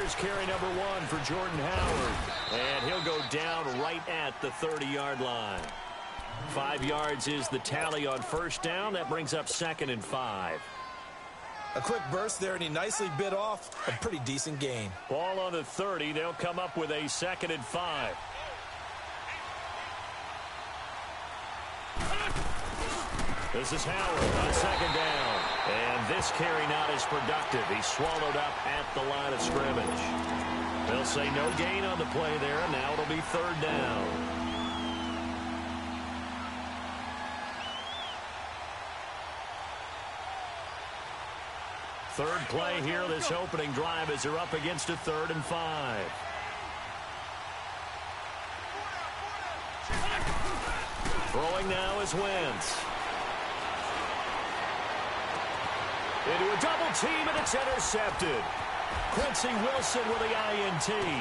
Here's carry number 1 for Jordan Howard. And he'll go down right at the 30-yard line. 5 yards is the tally on first down. That brings up 2nd and 5. A quick burst there, and he nicely bit off a pretty decent gain. Ball on the 30. They'll come up with a 2nd and 5. This is Howard on 2nd down. And this carry not as productive. He's swallowed up at the line of scrimmage. They'll say no gain on the play there. Now it'll be 3rd down. Third play here this opening drive as they're up against a 3rd and 5. Throwing now is Wentz. Into a double team, and it's intercepted. Quincy Wilson with the INT. And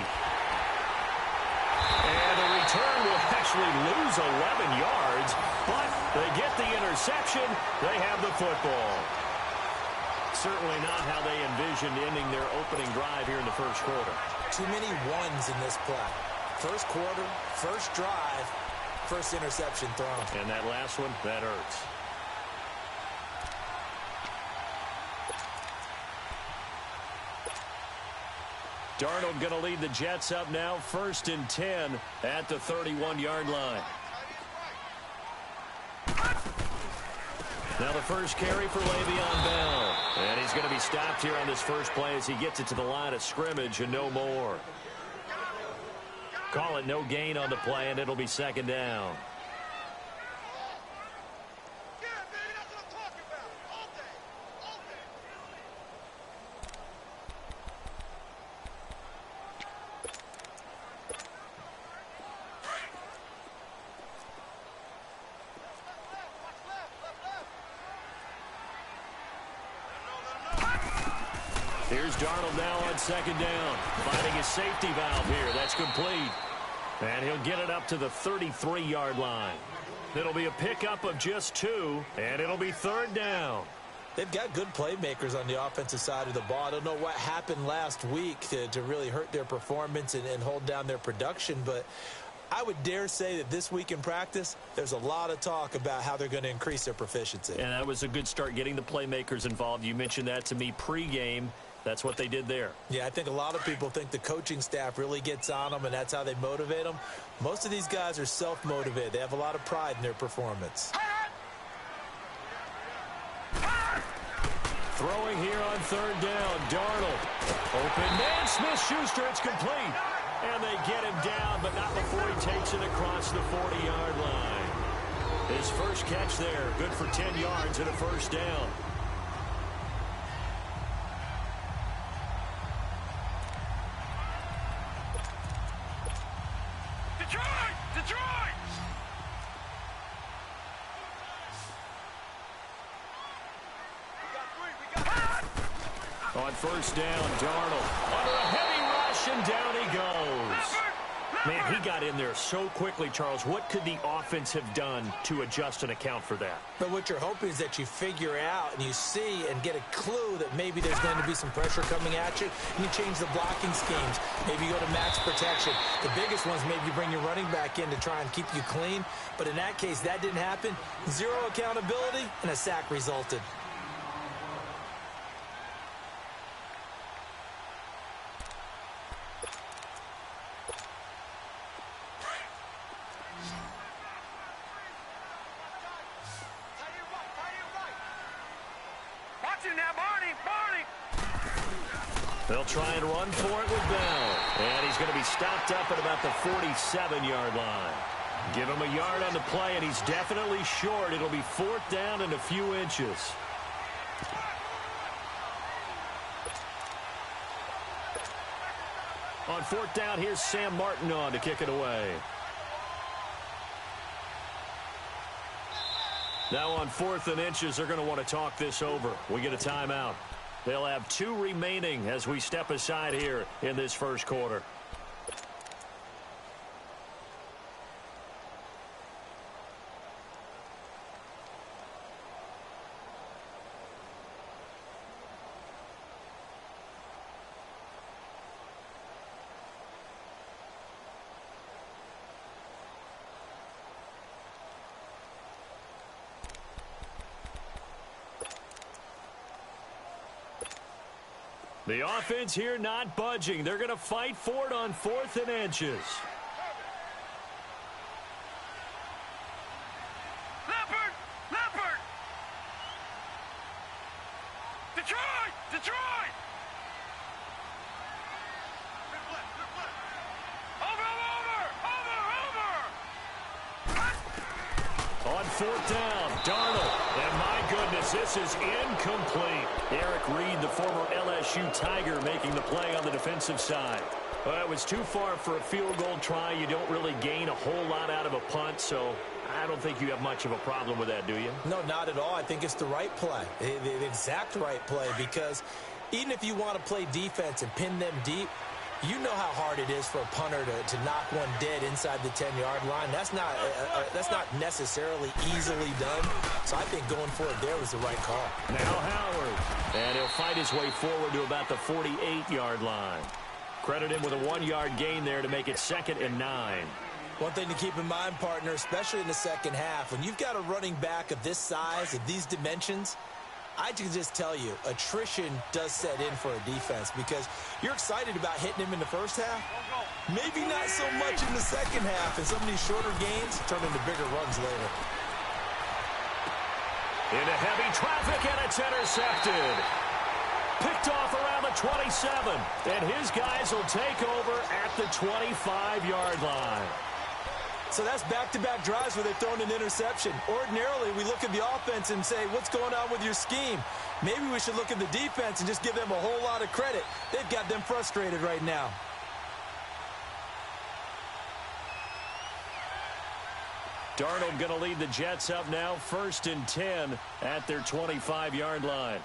the return will actually lose 11 yards, but they get the interception. They have the football. Certainly not how they envisioned ending their opening drive here in the first quarter. Too many ones in this play. First quarter, first drive, first interception thrown. And that last one, that hurts. Darnold going to lead the Jets up now, 1st and 10 at the 31-yard line. Now the first carry for Le'Veon Bell. And he's going to be stopped here on this first play as he gets it to the line of scrimmage and no more. Call it no gain on the play, and it'll be 2nd down. Here's Darnold now on 2nd down. Finding his safety valve here. That's complete. And he'll get it up to the 33-yard line. It'll be a pickup of just 2, and it'll be 3rd down. They've got good playmakers on the offensive side of the ball. I don't know what happened last week to really hurt their performance and hold down their production, but I would dare say that this week in practice, there's a lot of talk about how they're going to increase their proficiency. And that was a good start, getting the playmakers involved. You mentioned that to me pregame. That's what they did there. Yeah, I think a lot of people think the coaching staff really gets on them, and that's how they motivate them. Most of these guys are self-motivated. They have a lot of pride in their performance. Throwing here on 3rd down, Darnold. Open man, Smith-Schuster, it's complete. And they get him down, but not before he takes it across the 40-yard line. His first catch there, good for 10 yards and a 1st down. On 1st down, Darnold under a heavy rush, and down he goes. Man, he got in there so quickly, Charles. What could the offense have done to adjust and account for that? But what you're hoping is that you figure out and you see and get a clue that maybe there's going to be some pressure coming at you, and you change the blocking schemes. Maybe you go to max protection. The biggest ones, maybe you bring your running back in to try and keep you clean. But in that case, that didn't happen. Zero accountability, and a sack resulted. They'll try and run for it with Bell. And he's going to be stopped up at about the 47-yard line. Give him a yard on the play, and he's definitely short. It'll be 4th down and a few inches. On 4th down, here's Sam Martin on to kick it away. Now on 4th and inches, they're going to want to talk this over. We get a timeout. They'll have 2 remaining as we step aside here in this first quarter. The offense here not budging. They're going to fight for it on 4th and inches. Leopard! Detroit! Over! On 4th down, Darnold. And my goodness, this is incomplete. Eric Reed, the former LSU Tiger, making the play on the defensive side. Well, it was too far for a field goal try. You don't really gain a whole lot out of a punt, so I don't think you have much of a problem with that, do you? No, not at all. I think it's the right play, the exact right play, because even if you want to play defense and pin them deep, you know how hard it is for a punter to knock one dead inside the 10-yard line. That's not necessarily easily done. So I think going for it there was the right call. Now Howard. And he'll fight his way forward to about the 48-yard line. Credit him with a 1-yard gain there to make it 2nd and 9. One thing to keep in mind, partner, especially in the second half, when you've got a running back of this size, of these dimensions, I can just tell you, attrition does set in for a defense because you're excited about hitting him in the first half. Maybe not so much in the second half, and some of these shorter gains turn into bigger runs later. Into heavy traffic, and it's intercepted. Picked off around the 27, and his guys will take over at the 25-yard line. So that's back-to-back drives where they've thrown an interception. Ordinarily, we look at the offense and say, what's going on with your scheme? Maybe we should look at the defense and just give them a whole lot of credit. They've got them frustrated right now. Darnold going to lead the Jets up now, 1st and 10 at their 25-yard line.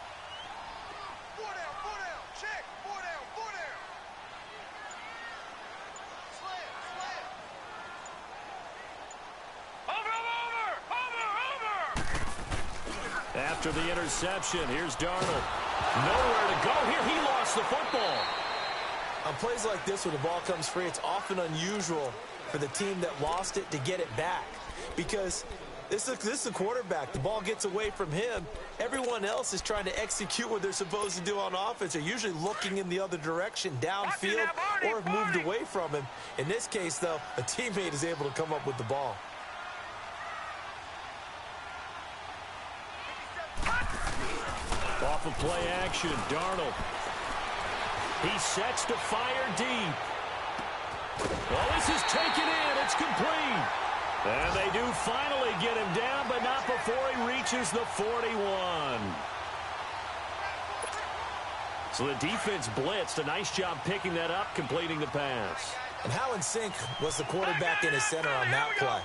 After the interception, here's Darnold. Nowhere to go here. He lost the football. On plays like this where the ball comes free, it's often unusual for the team that lost it to get it back. Because this is a quarterback. The ball gets away from him. Everyone else is trying to execute what they're supposed to do on offense. They're usually looking in the other direction, downfield, or have moved away from him. In this case, though, a teammate is able to come up with the ball. Off of play action, Darnold. He sets to fire deep. Well, this is taken in. It's complete. And they do finally get him down, but not before he reaches the 41. So the defense blitzed. A nice job picking that up, completing the pass. And how in sync was the quarterback in his center on that play?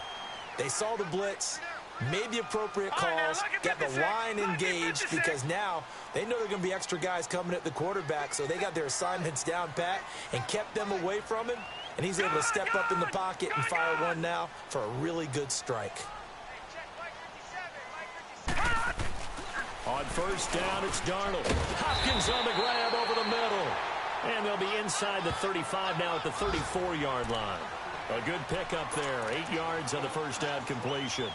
They saw the blitz, made the appropriate calls, got the line engaged because now they know there are going to be extra guys coming at the quarterback, so they got their assignments down pat and kept them away from him, and he's able to step up in the pocket and fire one now for a really good strike. On 1st down, it's Darnold. Hopkins on the grab over the middle. And they'll be inside the 35 now at the 34-yard line. A good pickup there. 8 yards on the 1st down completion.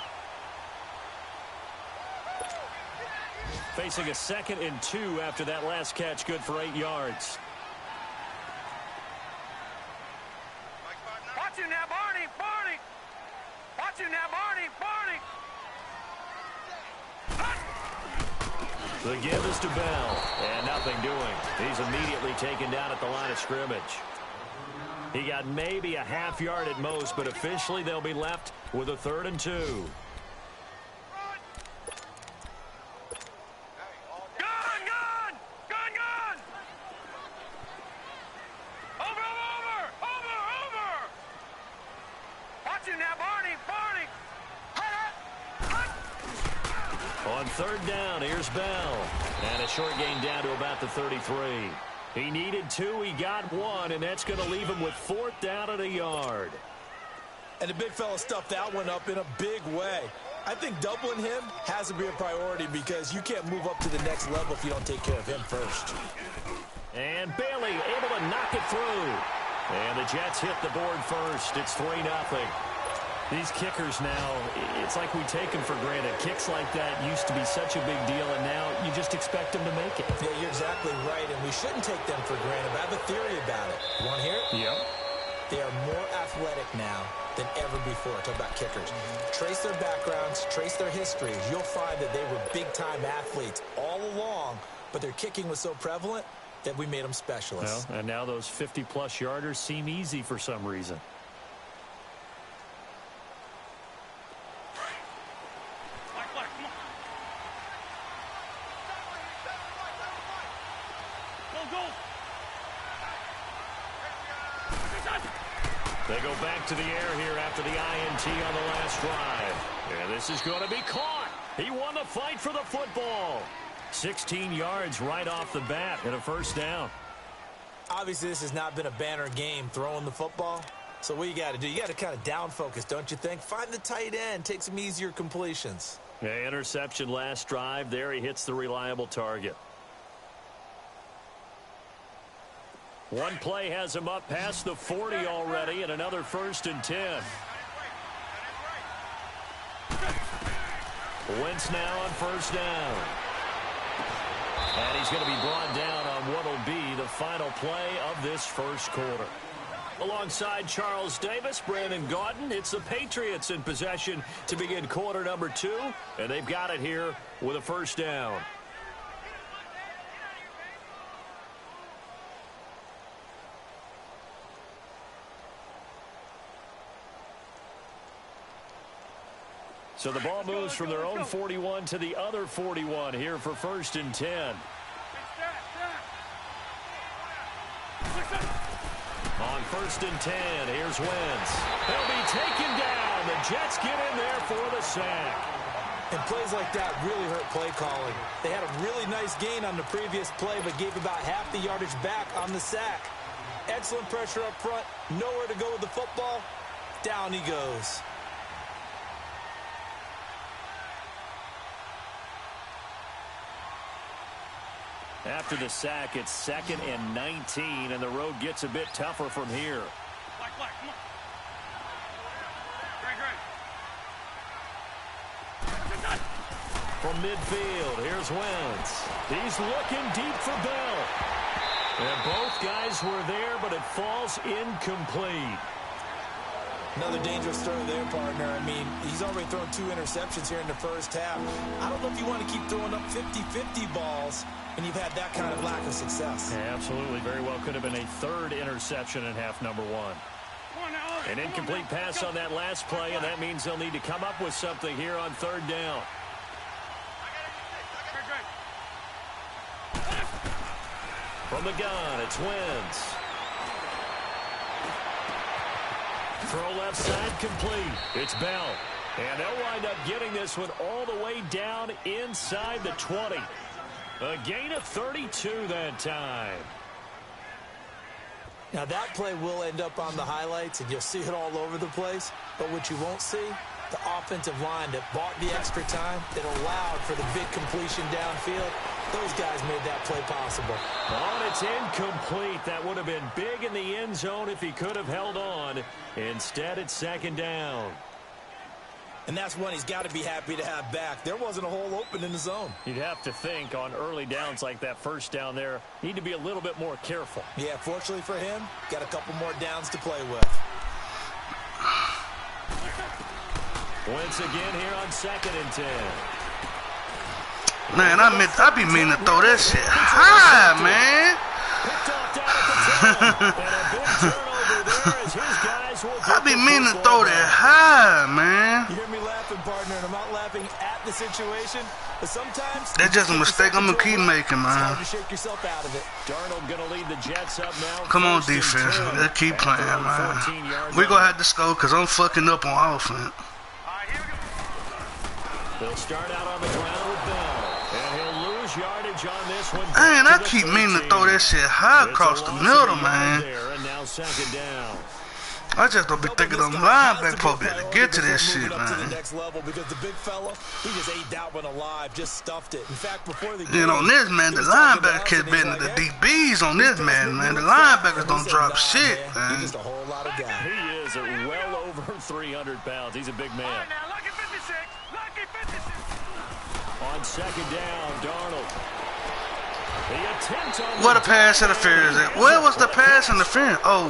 Facing a 2nd and 2 after that last catch, good for 8 yards. Watch him now, Barney! Watch him now, Barney! The give is to Bell, and nothing doing. He's immediately taken down at the line of scrimmage. He got maybe a half yard at most, but officially they'll be left with a 3rd and 2. On 3rd down, here's Bell. And a short gain down to about the 33. He needed 2, he got 1, and that's going to leave him with 4th down at a yard. And the big fella stuffed that one up in a big way. I think doubling him has to be a priority because you can't move up to the next level if you don't take care of him first. And Bailey able to knock it through. And the Jets hit the board first. It's 3-0. These kickers now, it's like we take them for granted. Kicks like that used to be such a big deal, and now you just expect them to make it. Yeah, you're exactly right, and we shouldn't take them for granted. But I have a theory about it. You want to hear it? Yep. They are more athletic now than ever before. Talk about kickers. Trace their backgrounds, trace their histories. You'll find that they were big-time athletes all along, but their kicking was so prevalent that we made them specialists. Well, and now those 50-plus yarders seem easy for some reason. They go back to the air here after the INT on the last drive. Yeah, this is going to be caught. He won the fight for the football. 16 yards right off the bat and a first down. Obviously, this has not been a banner game throwing the football. So what you got to do, you got to kind of down focus, don't you think? Find the tight end, take some easier completions. Yeah, interception last drive. There he hits the reliable target. One play has him up past the 40 already, and another 1st and 10. Wentz now on first down. And he's going to be brought down on what will be the final play of this first quarter. Alongside Charles Davis, Brandon Gaudin, it's the Patriots in possession to begin quarter number 2, and they've got it here with a first down. So the ball moves from their own 41 to the other 41 here for 1st and 10. On 1st and 10, here's Wentz. He'll be taken down. The Jets get in there for the sack. And plays like that really hurt play calling. They had a really nice gain on the previous play, but gave about half the yardage back on the sack. Excellent pressure up front. Nowhere to go with the football. Down he goes. After the sack, it's 2nd and 19, and the road gets a bit tougher from here. Come on. Great. From midfield, here's Wentz. He's looking deep for Bell. And both guys were there, but it falls incomplete. Another dangerous throw there, partner. I mean, he's already thrown 2 interceptions here in the first half. I don't know if you want to keep throwing up 50-50 balls when you've had that kind of lack of success. Yeah, absolutely. Very well could have been a 3rd interception in half number 1. An incomplete pass on that last play, and that means they'll need to come up with something here on 3rd down. From the gun, it's Wentz. Throw left side complete. It's Bell. And they'll wind up getting this one all the way down inside the 20. A gain of 32 that time. Now that play will end up on the highlights, and you'll see it all over the place. But what you won't see, the offensive line that bought the extra time, that allowed for the big completion downfield. Those guys made that play possible. Oh, and it's incomplete. That would have been big in the end zone if he could have held on. Instead, it's 2nd down. And that's one he's got to be happy to have back. There wasn't a hole open in the zone. You'd have to think on early downs like that first down there, need to be a little bit more careful. Yeah, fortunately for him, got a couple more downs to play with. Wentz again here on 2nd and 10. Man, I be meaning to throw that shit high, man. Picked off down at the 10. And a big turnover there as his guys will I be meaning to throw that high, man. You hear me laughing, partner, and I'm not laughing at the situation, but sometimes that's just a mistake I'm gonna keep making, man. It's hard to shake yourself out of it. Darnold gonna lead the Jets up now. Come on, defense. Let's keep playing, man. We gonna have to score because I'm fucking up on offense. They'll start out on the ground with Bell, and he'll lose yardage on this one. Man, I keep meaning to throw that shit high across the middle, man. And now 2nd down. I just don't be thinking them linebackers probably to get to this shit, man. To the man. next level because the big fella, he just ate that one alive, just stuffed it. In fact, before the game, on this, man, the linebacker has been the DBs on this, man. The linebackers don't drop shit, man. He's just a whole lot of guy. He is well over 300 pounds. He's a big man. All right, now, lucky 56. Lucky 56. On second down, Darnold. The attempt on What a pass interference. Where was the pass interference? Oh.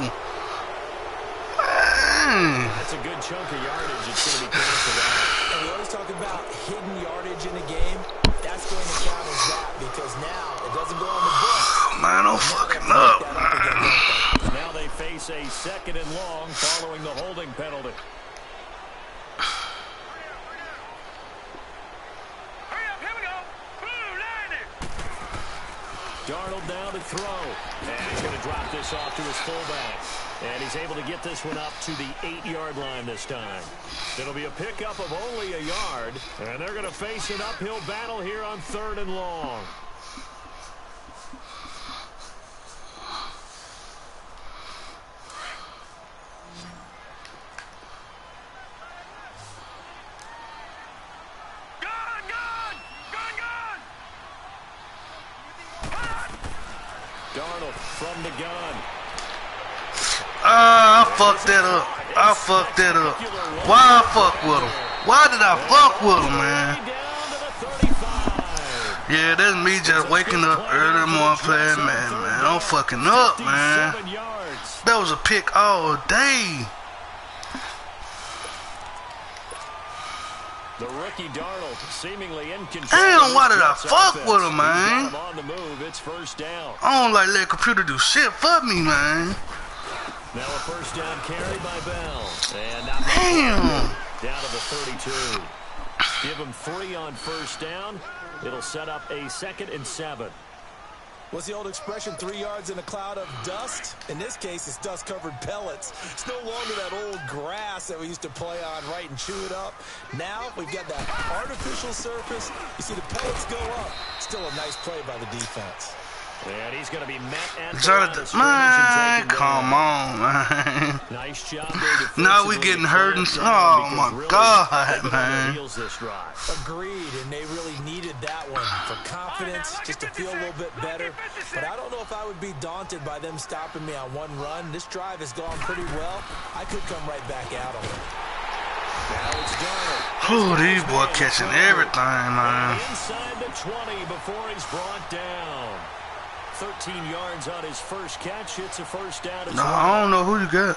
That's a good chunk of yardage. It's going to be canceled out. And we always talk about hidden yardage in a game. That's going to count as that because now it doesn't go on the books. Man, don't fucking up, man. Now they face a second and long following the holding penalty. Hurry up, here we go. Blue, line it. Darnold now to throw. And he's going to drop this off to his fullback. And he's able to get this one up to the 8-yard line this time. It'll be a pickup of only a yard. And they're going to face an uphill battle here on 3rd and long. Darnold from the gun. I fucked that up. I fucked that up. Why I fuck with him? Why did I fuck with him, man? Yeah, that's me just waking up early in the morning playing, man. I'm fucking up, man. That was a pick all day. The rookie Darnold seemingly in control. Damn, why did I fuck with him, man? On the move, it's first down. I don't like let computer do shit for me, man. Now a first down carry by Bell. And not damn. Down to the 32. Give him 3 on first down. It'll set up a 2nd and 7. What's the old expression, 3 yards in a cloud of dust? In this case, it's dust-covered pellets. It's no longer that old grass that we used to play on, right, and chew it up. Now we've got that artificial surface. You see the pellets go up. Still a nice play by the defense. And he's going to be met at the man, come on, man. Nice job. Now we getting hurt and oh my God, man. Agreed, and they really needed that one for confidence, just to feel a little bit better. But I don't know if I would be daunted by them stopping me on one run. This drive has gone pretty well. I could come right back out on it. Now it's Darnold. Ooh, these boys catching everything, man. Inside the 20 before he's brought down. 13 yards on his first catch. It's a first down. No, I don't know who you got.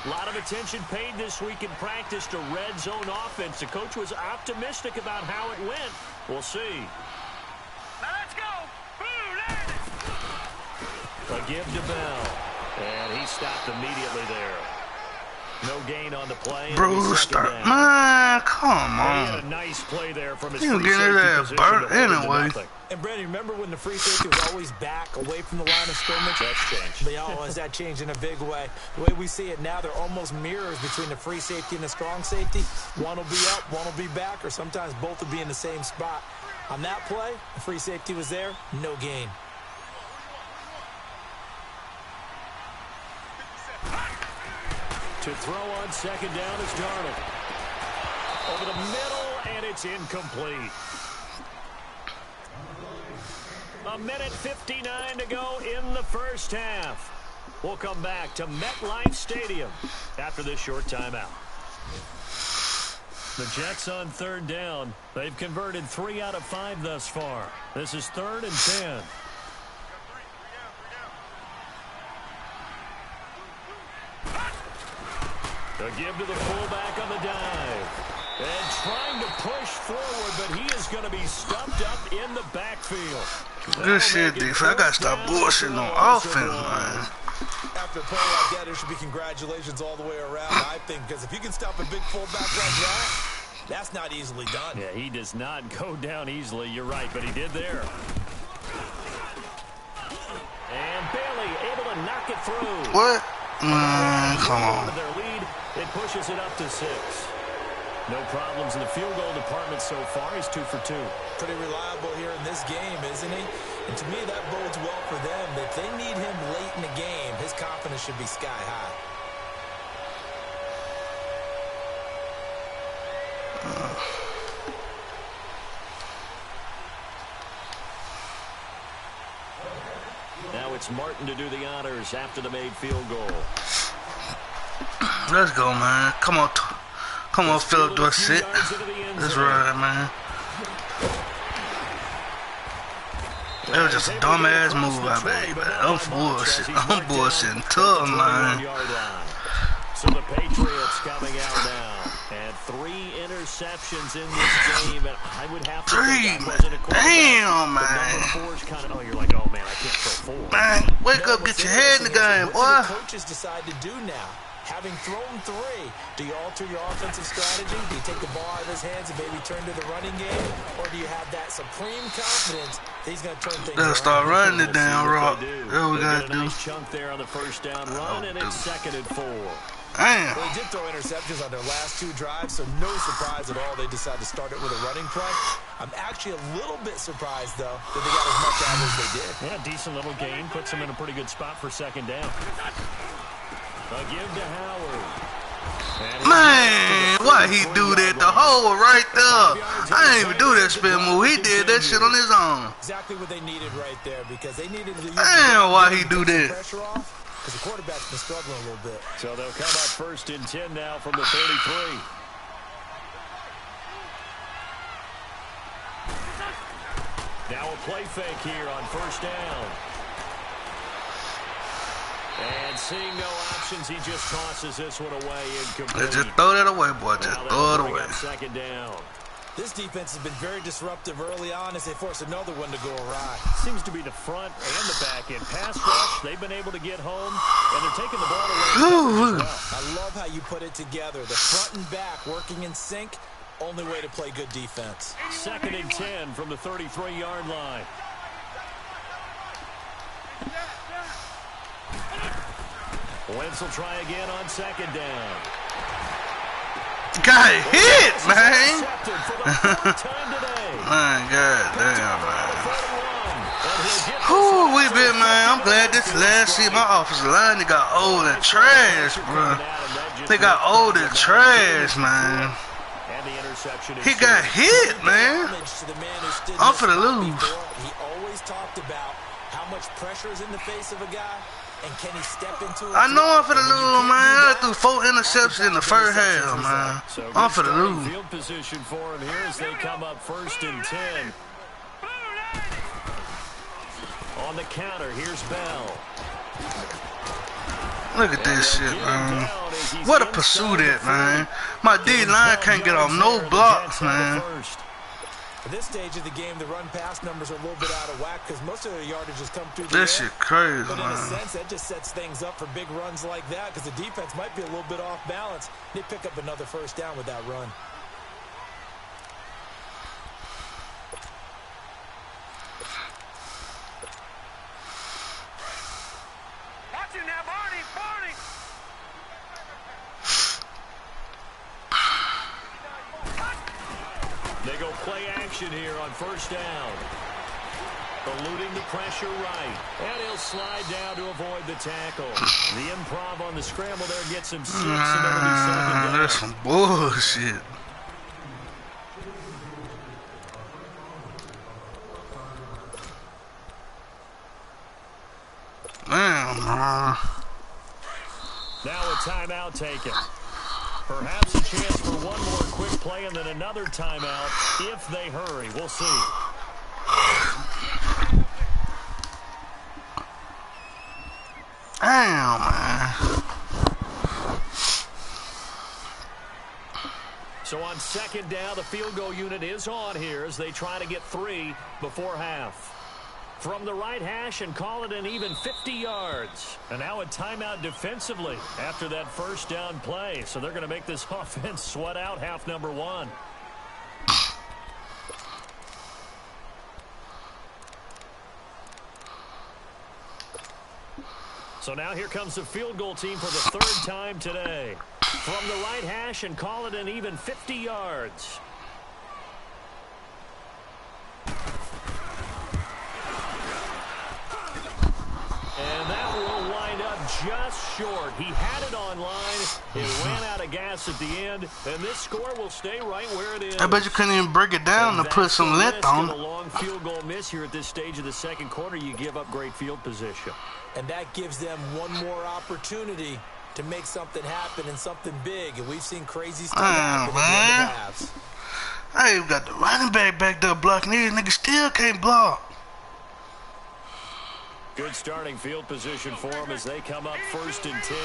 A lot of attention paid this week in practice to red zone offense. The coach was optimistic about how it went. We'll see. Now let's go. A give to Bell. And he stopped immediately there. No gain on the play. Brewster, man, come on. He had a nice play there from his free safety burnt anyway. And Brady, remember when the free safety was always back away from the line of scrimmage? That's changed. They always that changed in a big way. The way we see it now, they're almost mirrors between the free safety and the strong safety. One will be up, one will be back, or sometimes both will be in the same spot. On that play, the free safety was there, no gain. To throw on second down is Darnold. Over the middle, and it's incomplete. 1:59 to go in the first half. We'll come back to MetLife Stadium after this short timeout. The Jets on third down. They've converted 3 out of 5 thus far. This is 3rd and 10. A give to the fullback on the dive. And trying to push forward, but he is going to be stumped up in the backfield. Good shit, defense. I got to stop bullshitting on offense, man. After a play like that, there should be congratulations all the way around, I think, because if you can stop a big fullback like that, that's not easily done. Yeah, he does not go down easily. You're right, but he did there. And Bailey able to knock it through. What? Come on. Their lead, it pushes it up to 6. No problems in the field goal department so far. He's 2 for 2. Pretty reliable here in this game, isn't he? And to me, that bodes well for them. If they need him late in the game, his confidence should be sky high. It's Martin to do the honors after the made field goal. Let's go, man. Come on, Philip Dorsett. Let's ride, man. That was just a dumbass move I made, man. I'm bullshitting tough, man. So the Patriots coming out now. And 3 interceptions in this game. And I would have to think that wasn't a quarterback. Damn, man. Number 4's kind of, oh, you're like, oh, man, I can't throw 4. Man, wake up, get your head in the game, boy. What do the coaches decide to do now? Having thrown 3, do you alter your offensive strategy? Do you take the ball out of his hands and maybe turn to the running game? Or do you have that supreme confidence that he's going to turn things around? Start running it down, Rock. That's what we got to do. Nice chunk there on the first down run, and it's 2nd and 4. Damn. Well, they did throw interceptions on their last 2 drives, so no surprise at all they decided to start it with a running play. I'm actually a little bit surprised, though, that they got as much out as they did. Yeah, decent little gain. Puts them in a pretty good spot for 2nd down. A give to Howard. Man, why he do that? The hole right there. I didn't even do that spin move. He did that shit on his own. Exactly what they needed right there, because they needed to use Damn, why he do that? pressure off, because the quarterback's been struggling a little bit. So they'll come up 1st and 10 now from the 33. Now a play fake here on 1st down. And seeing no options, he just tosses this one away incomplete. Just throw that away, boy. Just throw it away. 2nd down. This defense has been very disruptive early on as they force another one to go awry. Seems to be the front and the back end. Pass rush, they've been able to get home, and they're taking the ball away. I love how you put it together. The front and back working in sync, only way to play good defense. 2nd and 10 from the 33-yard line. Wentz will try again on 2nd down. Got hit, man. My God damn, man. Who we been, man? I'm glad this last season my offensive line they got old and trash, bro. They got old and trash, man. He got hit, man. I'm finna lose. He always talked about how much pressure is in the face of a guy. And can he step into it? I know I'm finna lose, man. I threw 4 interceptions in the first half, man. I'm finna lose. Field position for him here as they come up 1st and 10. On the counter, here's Bell. Look at this shit, man. What a pursuit at, man. My D-line can't get off no blocks, man. At this stage of the game, the run-pass numbers are a little bit out of whack because most of their yardage has come through the air. This shit crazy, but in a man. sense, that just sets things up for big runs like that because the defense might be a little bit off balance. They pick up another 1st down with that run. Watch him now, Barney! Barney! They go play action here on 1st down. Eluding the pressure right. And he'll slide down to avoid the tackle. The improv on the scramble there gets him 6, and it'll be 2nd down. That's some bullshit. Damn, man. Now a timeout taken. Perhaps a chance for one more quick play and then another timeout if they hurry. We'll see. Damn, man. So on 2nd down, the field goal unit is on here as they try to get 3 before half. From the right hash and call it an even 50 yards. And now a timeout defensively after that 1st down play. So they're going to make this offense sweat out half number 1. So now here comes the field goal team for the 3rd time today. From the right hash and call it an even 50 yards. And that will wind up just short. He had it on line. It ran out of gas at the end, and this score will stay right where it is. I bet you couldn't even break it down to put some length on it. A long field goal miss here at this stage of the second quarter. You give up great field position. And that gives them one more opportunity to make something happen and something big. And we've seen crazy stuff happen at the end of the halves. I even got the running back there blocking. These niggas still can't block. Good starting field position for them as they come up 1st and 10.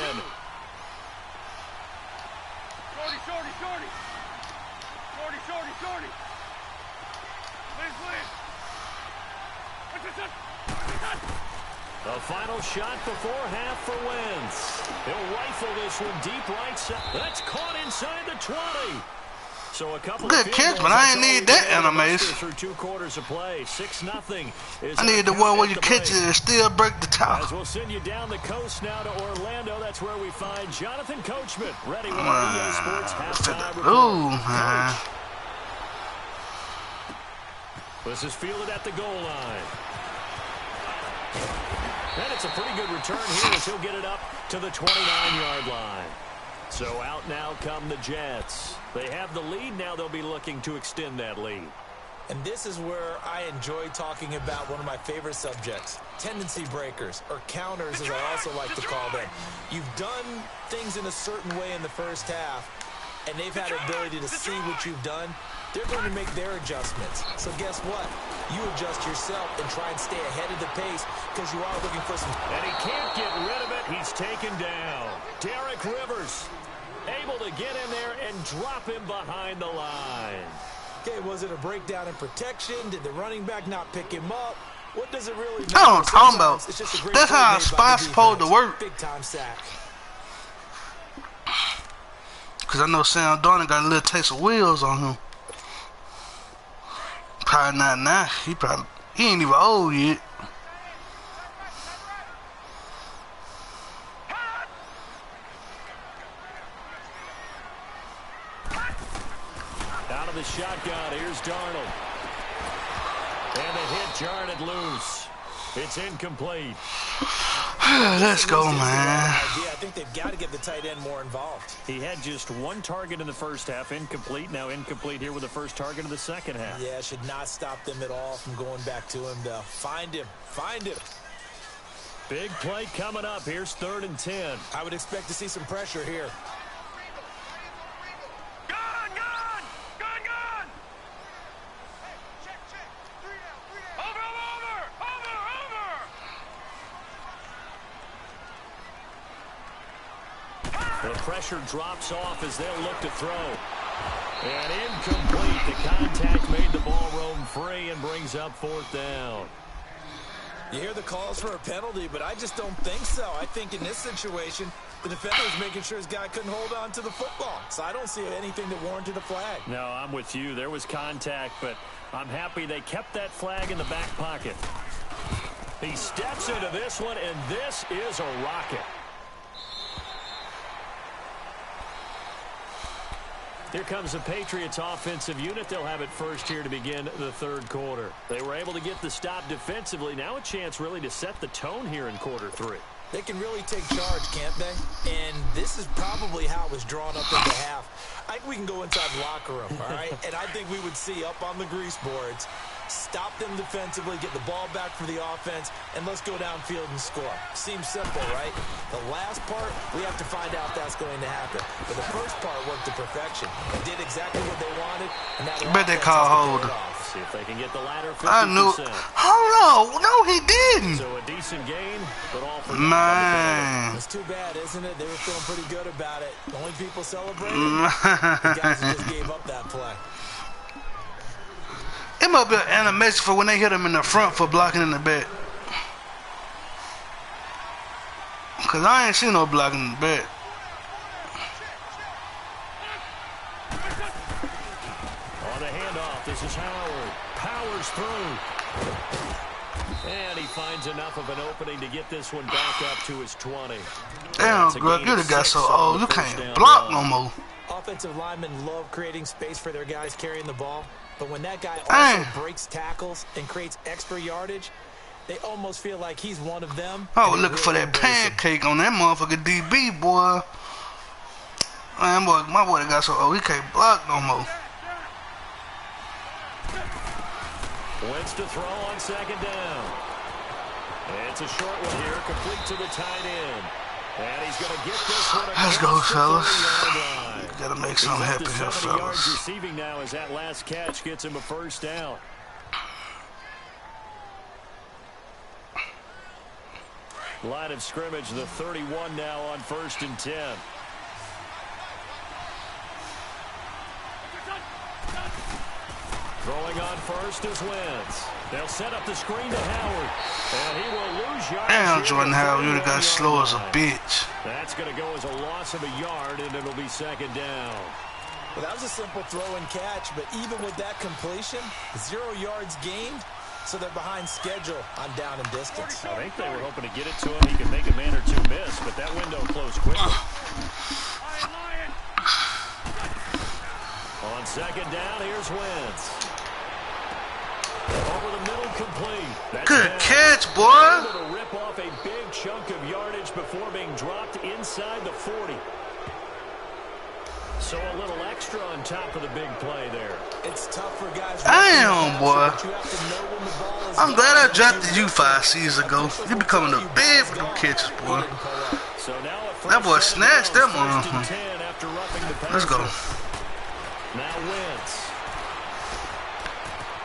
Shorty. The final shot before half for Wentz. He'll rifle this one deep right side. That's caught inside the 20. So a couple good catch, but I ain't need that animation. Through 2 quarters of play, 6-0. I need the one where you catch it and still break the top. As we'll send you down the coast now to Orlando. That's where we find Jonathan Coachman, ready with our EA Sports halftime report. Ooh, man. This is fielded at the goal line. And it's a pretty good return here as he'll get it up to the 29-yard line. So out now come the Jets. They have the lead. Now they'll be looking to extend that lead. And this is where I enjoy talking about one of my favorite subjects, tendency breakers, or counters as I also like to call them. You've done things in a certain way in the first half, and they've had the ability to see what you've done. They're going to make their adjustments. So guess what? You adjust yourself and try and stay ahead of the pace because you are looking for some... And he can't get rid of it. He's taken down. Derek Rivers able to get in there and drop him behind the line. Okay, was it a breakdown in protection? Did the running back not pick him up? What does it really matter? I don't know what I'm talking about. That's how a spot's supposed to work. Big time sack. Because I know Sam Darnold got a little taste of wheels on him. Probably not now. He ain't even old yet. Out of the shotgun, here's Darnold. And the hit jarred it loose. It's incomplete. Let's go, man. Yeah, I think they've got to get the tight end more involved. He had just 1 target in the first half, incomplete. Now incomplete here with the first target of the second half. Yeah, should not stop them at all from going back to him, though. Find him. Big play coming up. Here's 3rd and 10. I would expect to see some pressure here. The pressure drops off as they'll look to throw. And incomplete. The contact made the ball roam free and brings up 4th down. You hear the calls for a penalty, but I just don't think so. I think in this situation, the defender was making sure his guy couldn't hold on to the football. So I don't see anything that warranted a flag. No, I'm with you. There was contact, but I'm happy they kept that flag in the back pocket. He steps into this one, and this is a rocket. Here comes the Patriots offensive unit. They'll have it first here to begin the 3rd quarter. They were able to get the stop defensively. Now a chance really to set the tone here in quarter 3. They can really take charge, can't they? And this is probably how it was drawn up in the half. I think we can go inside the locker room, all right? And I think we would see up on the grease boards, stop them defensively, get the ball back for the offense, and let's go downfield and score. Seems simple, right? The last part, we have to find out if that's going to happen. But the first part worked to perfection. They did exactly what they wanted, and now the bet they call hold. See if they can get the latter 50%. I knew. Hold on. No, he didn't. So a decent gain, but all for man. It's too bad, isn't it? They were feeling pretty good about it. The only people celebrating, the guys who just gave up that play. It might be an animation for when they hit him in the front for blocking in the back. Because I ain't seen no blocking in the back. On the handoff, this is Howard. Powers through. And he finds enough of an opening to get this one back up to his 20. Damn, Greg, you done got so old. You can't block no more. Offensive linemen love creating space for their guys carrying the ball. But when that guy also breaks tackles and creates extra yardage, they almost feel like he's one of them. I was looking for that pancake on that motherfucking DB, boy. Man, my boy got so old, he can't block no more. Wentz to throw on second down. It's a short one here, complete to the tight end. And he's going to get this one. Let's go, fellas. Got to make something happen here, fellas. Yards receiving now as that last catch gets him a first down. Line of scrimmage, the 31 now on 1st and 10. Throwing on first is Wentz. They'll set up the screen to Howard. And he will lose yards. Damn, Jordan Howard, you got slow as a bitch. That's going to go as a loss of a yard, and it'll be second down. Well, that was a simple throw and catch, but even with that completion, 0 yards gained, so they're behind schedule on down and distance. I think they were hoping to get it to him. He could make a man or two miss, but that window closed quickly. On second down, here's Wentz. Over the middle, complete. That's good down. catch, boy. Able to rip off a big chunk of yardage before being dropped inside the 40. So a little extra on top of the big play there. It's tough for guys. Damn, boy. I'm glad I drafted you 5 seasons ago. You becoming a big for them catches, boy. So now that boy snatched that one. Let's go. Now Wentz.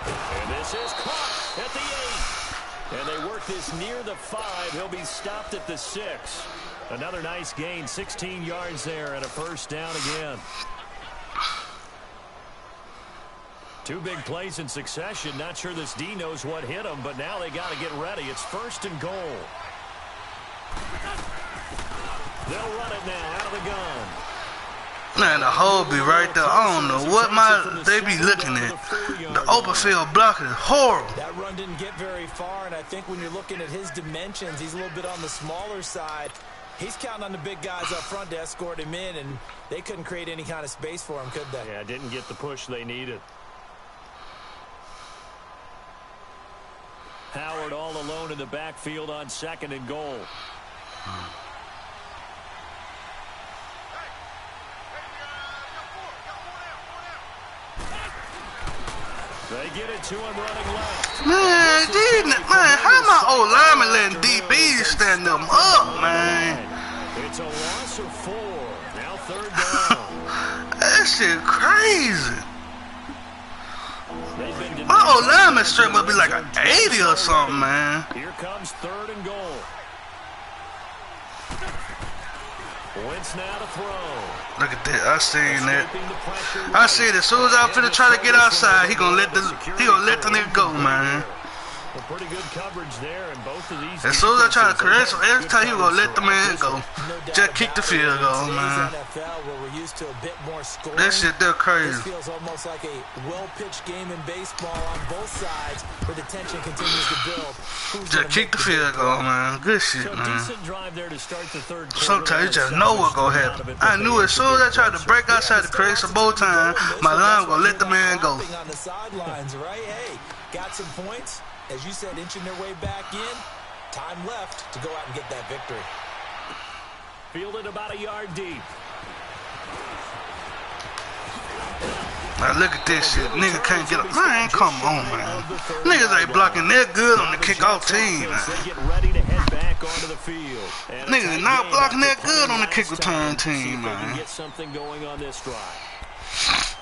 And this is caught at the 8. And they work this near the 5. He'll be stopped at the 6. Another nice gain, 16 yards there and a first down again. 2 big plays in succession. Not sure this D knows what hit him, but now they got to get ready. It's 1st and goal. They'll run it now out of the gun. Man, the hole be right there. I don't know what they be looking at. The open field blocking is horrible. That run didn't get very far, and I think when you're looking at his dimensions, he's a little bit on the smaller side. He's counting on the big guys up front to escort him in, and they couldn't create any kind of space for him, could they? Yeah, didn't get the push they needed. Howard all alone in the backfield on 2nd and goal. They get it to him running left. Man, how my old lineman letting DBs stand them up, man? It's a loss of 4. Now 3rd down. That shit crazy. My old lineman straight must be like an 80 or something, man. Here comes 3rd and goal. Wentz now to throw. Look at that. I seen that. I said as soon as I'm finna try to get outside, he gonna let the nigga go, man. Well, pretty good coverage there, and both of these. As soon as I try to correct him, every time he gonna let the man go. Just kick the field goal, man. That shit there crazy. This feels almost like a well-pitched game in baseball on both sides, where the tension continues to build. Just kick the field goal, man. Good shit, man. Decent drive there to start the 3rd quarter. Sometimes you just know what's gonna happen. I knew as soon as I tried to break outside the create some more time, my line gonna let the man go. On the sidelines, right? Hey, got some points. As you said, inching their way back in. Time left to go out and get that victory. Fielded about a yard deep. Now look at this shit. Nigga can't get up. Man, come on, man. Niggas ain't blocking that good on the kickoff team, man. Niggas not blocking that good on the kick return team, man. Get something going on this drive.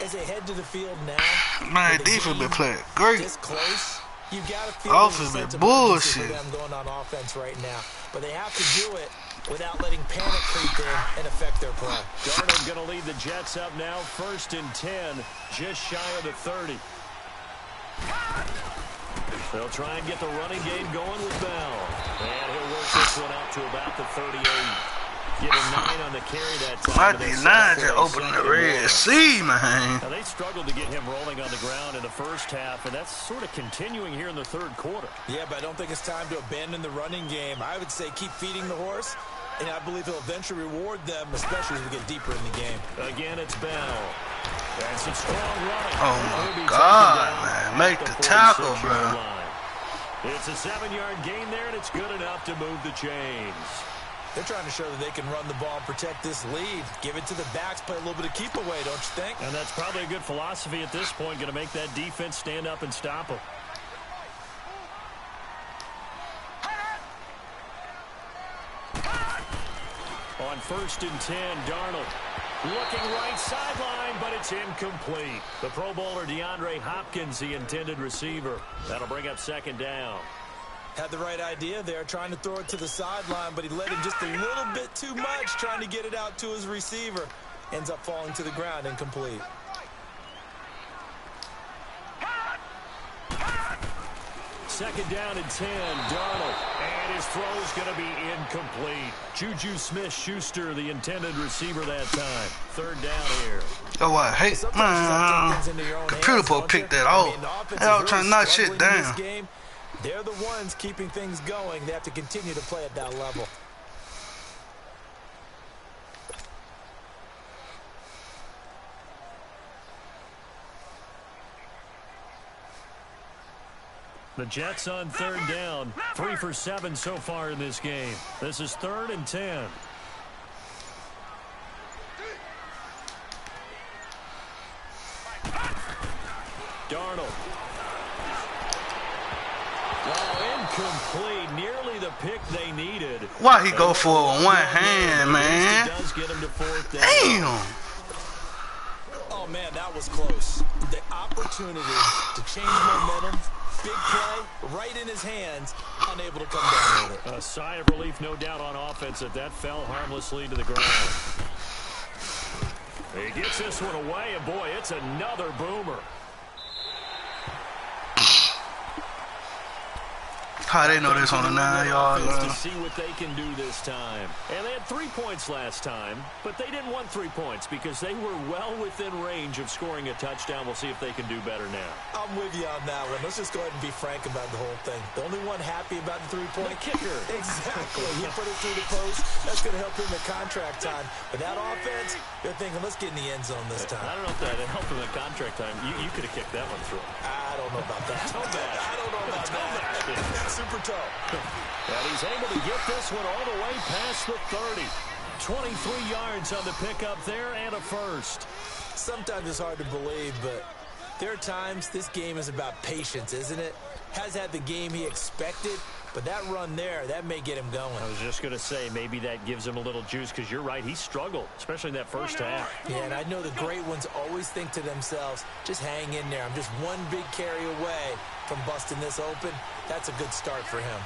As they head to the field now, man, defense been playing great. This close. You've got to feel offense been bullshit. For them going on offense right now, but they have to do it without letting panic creep in and affect their play. Darnold going to lead the Jets up now, 1st and 10, just shy of the 30. They'll try and get the running game going with Bell, and he'll work this one out to about the 38. Getting 9 on the carry that time. My D-line just opened the Red Sea, man. Now, they struggled to get him rolling on the ground in the first half, and that's sort of continuing here in the 3rd quarter. Yeah, but I don't think it's time to abandon the running game. I would say keep feeding the horse, and I believe he'll eventually reward them, especially as we get deeper in the game. Again, it's Bell. That's some strong running. Oh, my God, man. Make the tackle, bro. It's a 7-yard gain there, and it's good enough to move the chains. They're trying to show that they can run the ball and protect this lead. Give it to the backs, play a little bit of keep away, don't you think? And that's probably a good philosophy at this point, going to make that defense stand up and stop them. On 1st and 10, Darnold looking right sideline, but it's incomplete. The Pro Bowler DeAndre Hopkins, the intended receiver. That'll bring up 2nd down. Had the right idea there, trying to throw it to the sideline, but he let him just a little bit too much, trying to get it out to his receiver. Ends up falling to the ground, incomplete. Second down and 10, Darnold. And his throw's going to be incomplete. Juju Smith-Schuster, the intended receiver that time. 3rd down here. Oh, I hate, man. Computer boy picked that off. Y'all trying to knock shit down. They're the ones keeping things going. They have to continue to play at that level. The Jets on 3rd down. 3 for 7 so far in this game. This is 3rd and 10. Darnold. Incomplete. Nearly the pick they needed. Why he go for it with one hand, man? Does get him to 4th down. Damn. Oh, man, that was close. The opportunity to change momentum. Big play, right in his hands, unable to come down with it. A sigh of relief, no doubt, on offense that fell harmlessly to the ground. He gets this one away, and boy, it's another boomer. How they know this on the 9-yard line? To see what they can do this time. And they had 3 points last time, but they didn't want 3 points because they were well within range of scoring a touchdown. We'll see if they can do better now. I'm with you on that one. Let's just go ahead and be frank about the whole thing. The only one happy about the 3-point kicker. Exactly. He put it through the post. That's going to help him in contract time. But that offense, they're thinking, let's get in the end zone this time. I don't know if that helped him in contract time. You could have kicked that one through. I don't know about that. Toe bad. I don't know about that. Super toe. And he's able to get this one all the way past the 30. 23 yards on the pickup there and a first. Sometimes it's hard to believe, but there are times this game is about patience, isn't it? Has had the game he expected, but that run there, that may get him going. I was just going to say, maybe that gives him a little juice because you're right, he struggled, especially in that first half. Yeah, and I know the great ones always think to themselves, just hang in there. I'm just one big carry away from busting this open. That's a good start for him.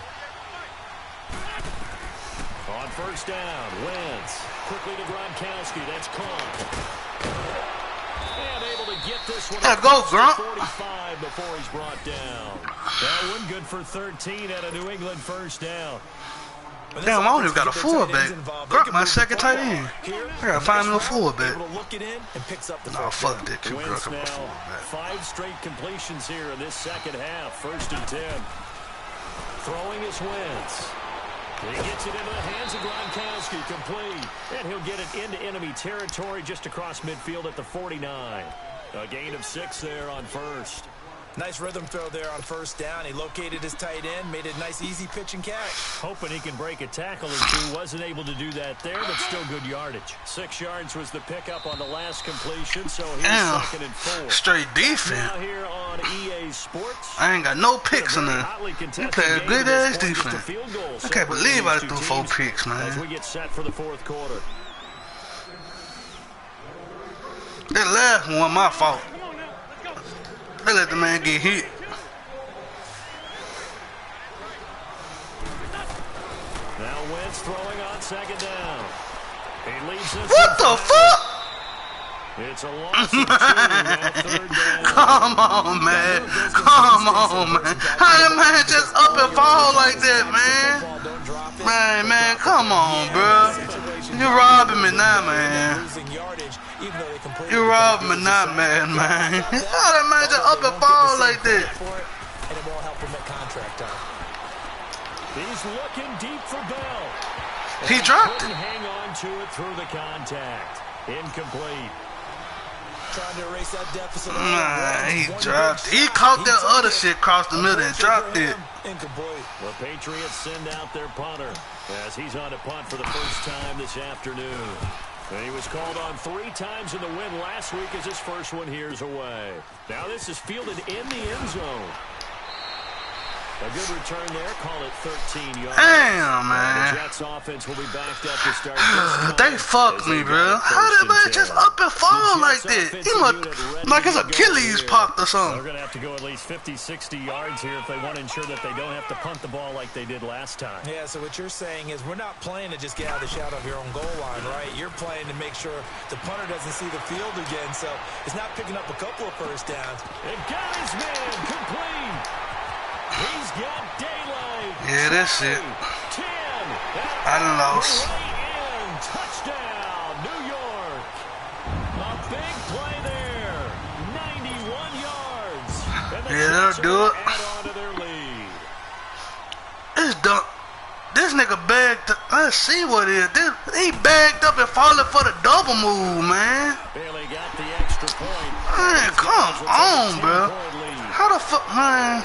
On 1st down, Wentz quickly to Gronkowski. That's caught. And able to get this one. Go, Gronk. 45 before he's brought down. That one good for 13 at a New England 1st down. Damn, I don't even got a fullback. Gronk, my 2nd tight end. I gotta find me a fullback. Nah, fuck that. Keep Gronk my fullback. 5 straight completions here in this 2nd half. 1st and 10. Throwing is Wentz. He gets it into the hands of Gronkowski, complete. And he'll get it into enemy territory just across midfield at the 49. A gain of 6 there on 1st. Nice rhythm throw there on 1st down. He located his tight end, made a nice easy pitch and catch. Hoping he can break a tackle or two. Wasn't able to do that there, but still good yardage. 6 yards was the pickup on the last completion, so here's 2nd and 4. Straight defense. Now here on EA Sports. I ain't got no picks on that. You play a good-ass defense. I can't believe I threw 4 picks, man. As we get set for the 4th quarter. That last one my fault. They let the man get hit. Now Wentz throwing on 2nd down. He leads this. What the fuck? It's a loss of 2 now 3rd down. Come on, man. Come on, man. How that man just up and fall like that, man? Man, come on, bro. You robbing me now, man. You robbing me now, man. How that man just up and fall like that? And it won't help him at contract time. He's looking deep for Bell. He dropped it. Hang on to it through the contact. Incomplete. Trying to erase that deficit. He dropped it. He caught that other shit across the middle and dropped it. Incomplete. The Patriots send out their punter as he's on a punt for the first time this afternoon. And he was called on 3 times in the win last week as his first one here's away. Now this is fielded in the end zone. A good return there. Call it 13 yards. Damn, man. The Jets offense will be backed up to start. They fucked me, bro. How did man just up and fall like that? He must, like his Achilles popped or something. They're going to have to go at least 50, 60 yards here if they want to ensure that they don't have to punt the ball like they did last time. Yeah, so what you're saying is we're not playing to just get out of the shadow of your own goal line, right? You're playing to make sure the punter doesn't see the field again, so it's not picking up a couple of first downs. It got his man complete. He's got daylight. Yeah, that's it. 10. I lost. Touchdown, New York. A big play there. 91 yards. And the Yeah, that'll do it. add on to their lead. It's done. This nigga bagged up. Let's see what it is. He bagged up and falling for the double move, man. Bailey got the extra point. Man, come on, bro. How the fuck, man?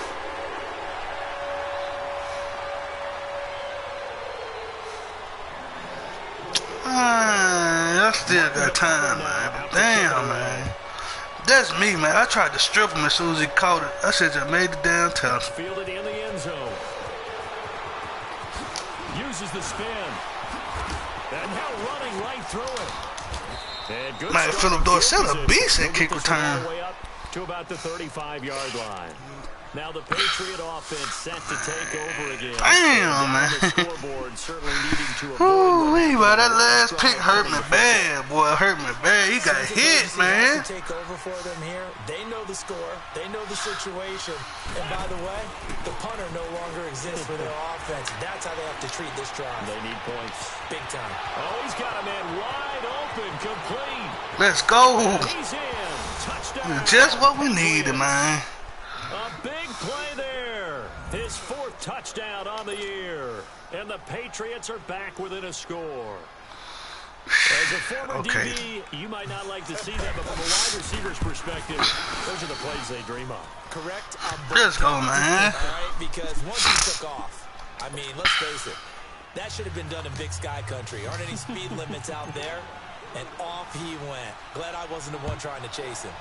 I still got time, man. But damn, man. That's me, man. I tried to strip him as soon as he caught it. I should have made the damn touch. Fielded in the end zone. Uses the spin. And now running right through it. And good Man, Philip Dorsett a beast at kick return. All the way up to about the 35-yard line. Now the Patriot offense set to take over again. Damn, man. Scoreboard certainly needing to Ooh, boy, that last pick hurt me bad, boy. Hurt me bad. He got hit, man. Take over for them here. They know the score. They know the situation. And by the way, the punter no longer exists for their offense. That's how they have to treat this drive. They need points. Big time. Oh, he's got a man wide open, complete. Let's go. He's in. Touchdown. Just what we needed, man. A big play there. His 4th touchdown on the year. And the Patriots are back within a score. As a former DB, you might not like to see that, but from a wide receiver's perspective, those are the plays they dream of. Correct. Let's go, man. Right? Because once he took off, I mean, let's face it, that should have been done in Big Sky Country. Aren't any speed limits out there? And off he went. Glad I wasn't the one trying to chase him.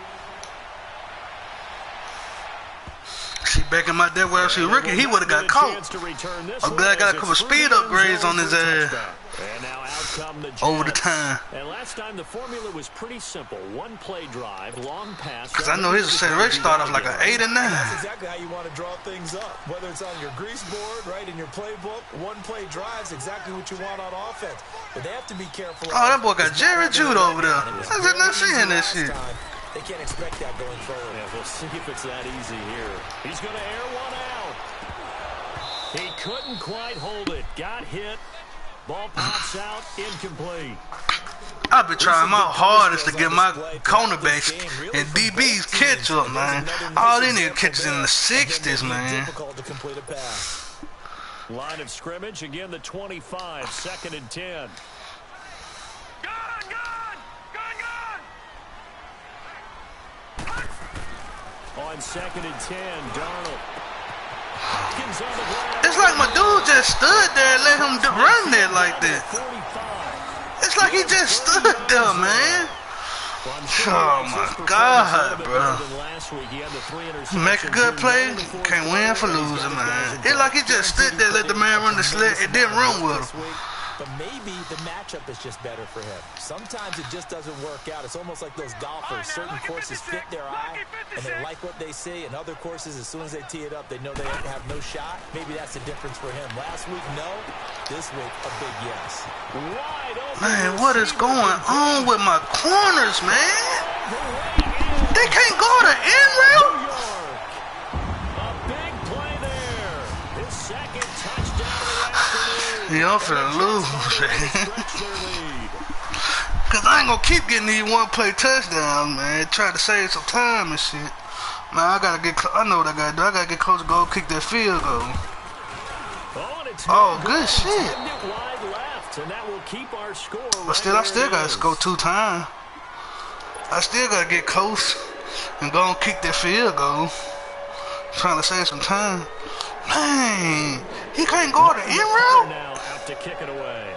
See, back in my day where I was rookie, he would have got caught. I'm glad I got a couple speed upgrades on his ass over the time. And last time the formula was pretty simple. 1 play drive, long pass. Because I know his acceleration started off like an 8 or 9. That's exactly how you want to draw things up. Whether it's on your grease board, right, in your playbook, 1 play drive's exactly what you want on offense. But they have to be careful. Oh, that boy got Jerry Jude over there. I was not seeing that shit. They can't expect that going forward. Yeah, we'll see if it's that easy here. He's going to air one out. He couldn't quite hold it. Got hit. Ball pops out. Incomplete. I've been trying my hardest to get my cornerbacks and DBs catch up, man. All they need catches in the 60s, man. Difficult to complete a pass. Line of scrimmage. Again, the 25. 2nd and 10. On 2nd and 10, Darnold. Hopkins on the ground. It's like my dude just stood there and let him run there like that. It's like he just stood there, man. Oh my God, bro. Make a good play, can't win for losing, man. It's like he just stood there, let the man run the sled, it didn't run with him. But maybe the matchup is just better for him. Sometimes it just doesn't work out. It's almost like those golfers. Certain courses fit their eye, and they like what they see. And other courses, as soon as they tee it up, they know they have no shot. Maybe that's the difference for him. Last week, no. This week, a big yes. Man, what is going on with my corners, man? They can't go to end route? Yeah, I'm finna lose, man. Cause I ain't gonna keep getting these 1-play touchdowns, man. Try to save some time and shit. Man, I gotta get. I know what I gotta do. I gotta get close to go kick that field goal. Oh, good shit. But still, I still gotta score 2 times. I still gotta get close and go and kick that field goal. Trying to save some time. Man, he can't go the in route. Now out to kick it away.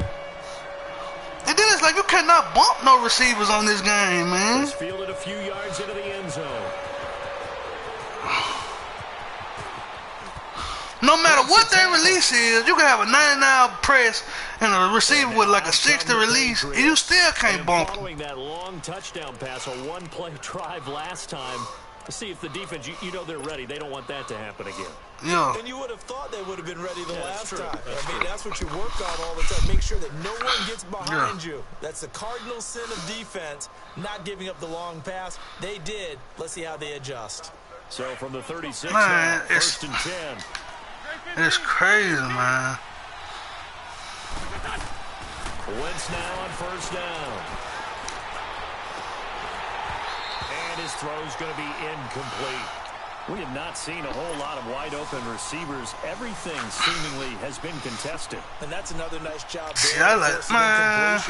And then it's like you cannot bump no receivers on this game, man. It's fielded a few yards into the end zone. No matter what their release is, you can have a 99 press and a receiver with like a 60 release, and you still can't bump them. Following that long touchdown pass, a one-play drive last time, to see if the defense, you know they're ready. They don't want that to happen again. Yeah. And you would have thought they would have been ready the last time. I mean, that's what you work on all the time. Make sure that no one gets behind you. That's the cardinal sin of defense, not giving up the long pass. They did. Let's see how they adjust. So from the 36, Man, now, first and 10. It's crazy, man. Wentz now on first down. And his throw's going to be incomplete. We have not seen a whole lot of wide-open receivers. Everything seemingly has been contested. And that's another nice job. See, I like, man.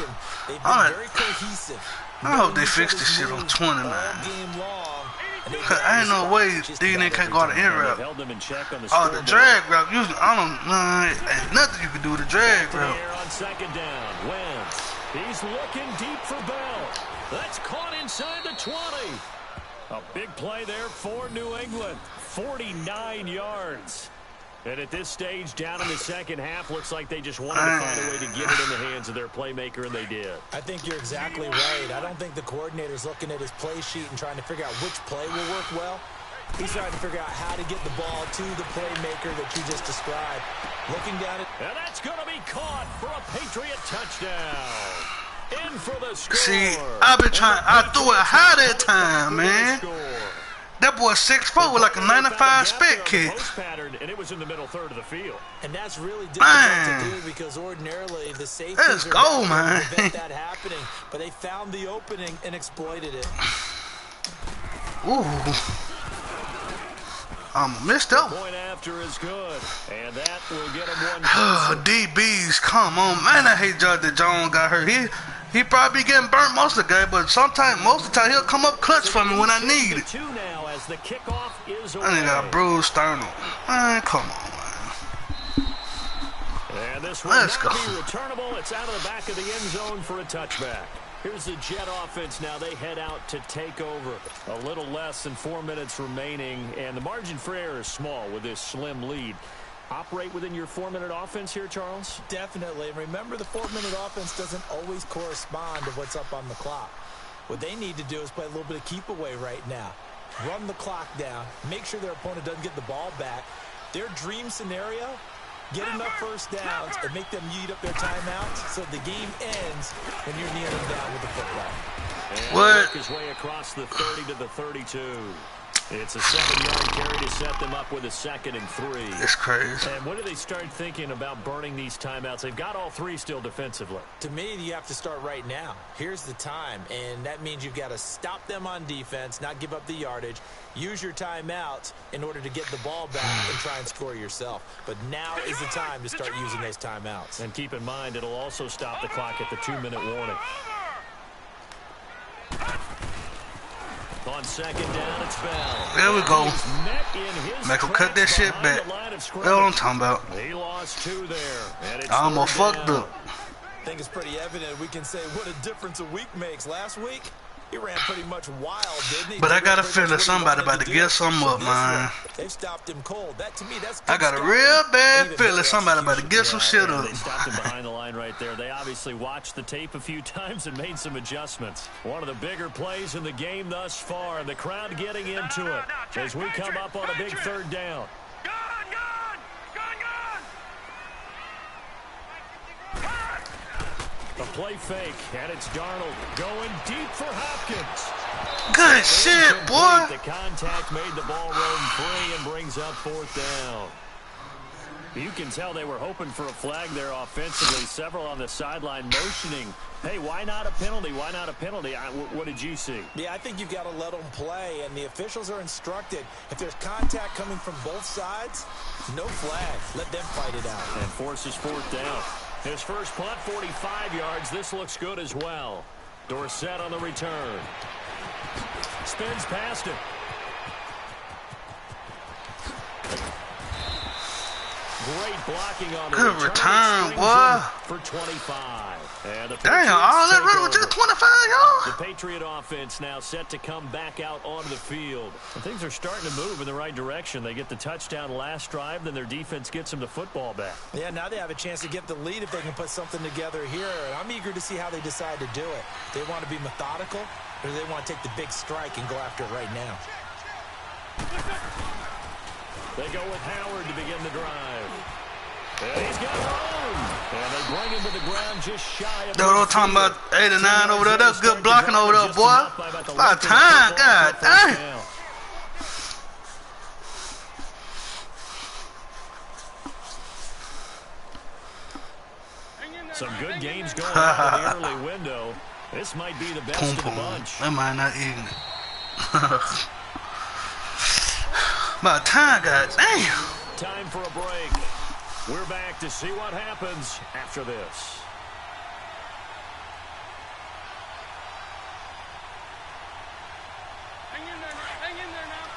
They've been very cohesive. I hope they fix this shit on 20, man. Game long. Ain't no way these niggas can't go out the in route. Oh, the drag route. Usually, I don't. Ain't nothing you can do with the drag route. On second down, Wentz. He's looking deep for Bell. That's caught inside the 20. A big play there for New England. 49 yards. And at this stage, down in the second half, looks like they just wanted to find a way to get it in the hands of their playmaker, and they did. I think you're exactly right. I don't think the coordinator's looking at his play sheet and trying to figure out which play will work well. He's trying to figure out how to get the ball to the playmaker that you just described. Looking down at... And that's going to be caught for a Patriot touchdown. In for the score. See, I've been trying. I threw it high that time, man. That boy 6'4" with like a 95 spec kick. And it was in the middle third of the field. And that's really difficult to do because ordinarily the safeties are man. To prevent that happening. But they found the opening and exploited it. Ooh. Missed up. Point after is good. And that will get him one. DBs, come on, man. I hate Judge that Jones got hurt. He probably be getting burnt most of the game, but most of the time, he'll come up clutch for me when I need it. As the kickoff is I think I got bruised sternum. Man, come on, man. And this will not be returnable. It's out of the back of the end zone for a touchback. Here's the Jet offense now. They head out to take over. A little less than 4 minutes remaining, and the margin for error is small with this slim lead. Operate within your 4-minute offense here, Charles? Definitely. Remember, the 4-minute offense doesn't always correspond to what's up on the clock. What they need to do is play a little bit of keep away right now. Run the clock down. Make sure their opponent doesn't get the ball back. Their dream scenario, get enough first downs and make them eat up their timeouts so the game ends when you're kneeling down with the football. And work his way across the 30 to the 32. It's a 7-yard carry to set them up with a 2nd and 3. It's crazy. And when do they start thinking about burning these timeouts? They've got all 3 still defensively. To me, you have to start right now. Here's the time, and that means you've got to stop them on defense, not give up the yardage, use your timeouts in order to get the ball back and try and score yourself. But now is the time to start using those timeouts. And keep in mind, it'll also stop the clock at the 2-minute warning. On second down, it's Bell. There we go. Make him cut that shit back. That's what I'm talking about. He lost 2 there. And it's I almost fucked up. I think it's pretty evident we can say what a difference a week makes. Last week, he ran pretty much wild, didn't he? But I got a feeling somebody about to get something up, man. They've stopped him cold. That, to me, that's I got a real bad feeling somebody about to get some shit up. They stopped him behind the line right there. They obviously watched the tape a few times and made some adjustments. One of the bigger plays in the game thus far, and the crowd getting into it as we come up on a big 3rd down. A play fake, and it's Darnold going deep for Hopkins. Good shit, boy. The contact made the ball roam free and brings up 4th down. You can tell they were hoping for a flag there offensively. Several on the sideline motioning, hey, why not a penalty? Why not a penalty? What did you see? Yeah, I think you've got to let them play, and the officials are instructed. If there's contact coming from both sides, no flag. Let them fight it out. And forces 4th down. His first punt, 45 yards. This looks good as well. Dorsett on the return. Spins past it. Great blocking on the good return, boy. For 25. And the Damn, all that run was just 25 yards. The Patriot offense now set to come back out onto the field. And things are starting to move in the right direction. They get the touchdown last drive, then their defense gets them the football back. Yeah, now they have a chance to get the lead if they can put something together here. And I'm eager to see how they decide to do it. They want to be methodical, or do they want to take the big strike and go after it right now? They go with Howard to begin the drive. And he's got room. And they bring him to the ground just shy of. Don't talking about 89 over there. That's good blocking over there, boy. About time, God dang. Some good games going on in the early window. This might be the best of the bunch. That might not eating it. About time, God damn. Time for a break. We're back to see what happens after this. Hang in there now. Hang in there now.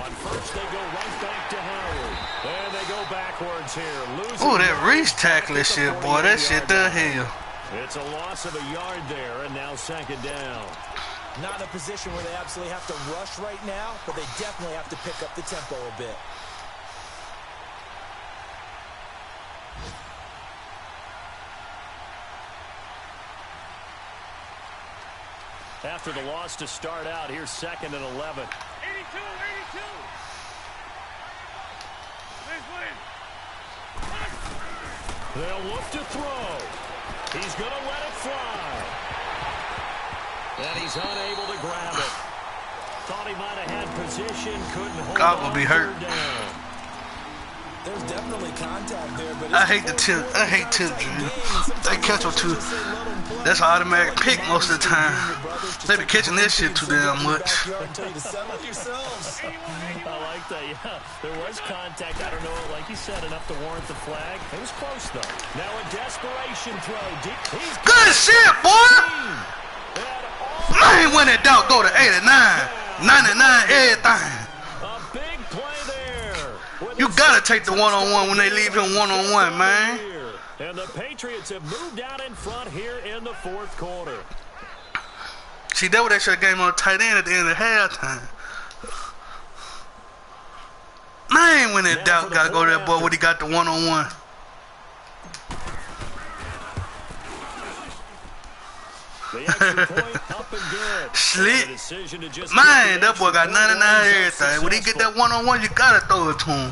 On first, they go right back to Howard. And they go backwards here. Oh, that Reese tackling shit, boy. That shit done hell. It's a loss of a yard there, and now second down. Not in a position where they absolutely have to rush right now, but they definitely have to pick up the tempo a bit. After the loss to start out, here's second and 11. 82. They'll look to throw. He's going to let it fly. And he's unable to grab it. Thought he might have had position, couldn't hold God on. will be hurt. There's definitely contact there, but I hate the tip. I hate tip, Drew. They catch them too. That's an automatic pick most of the time. They be catching this shit too damn much. I like that, yeah. There was contact. I don't know, like you said, enough to warrant the flag. It was close, though. Now a desperation throw. Deep. Good shit, boy! Man, when in doubt, go to 89, 99, everything. A big play there. You gotta take the one-on-one when they leave him one-on-one, man. And the Patriots have moved out in front here in the fourth quarter. See, that was they should have game on tight end at the end of halftime. Man, when in doubt, gotta go to that boy when he got the one-on-one. The extra point up and good. Slick. Man, that boy got 99 everything. When he get that one-on-one, you gotta throw it to him.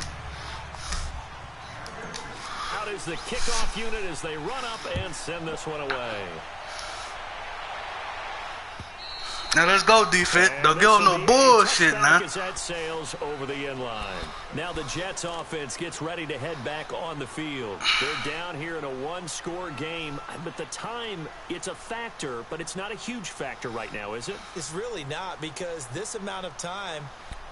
Out is the kickoff unit as they run up and send this one away. Now let's go, defense. Don't give them no bullshit now. That sails over the end line. Now the Jets offense gets ready to head back on the field. They're down here in a one-score game. But the time, it's a factor, but it's not a huge factor right now, is it? It's really not, because this amount of time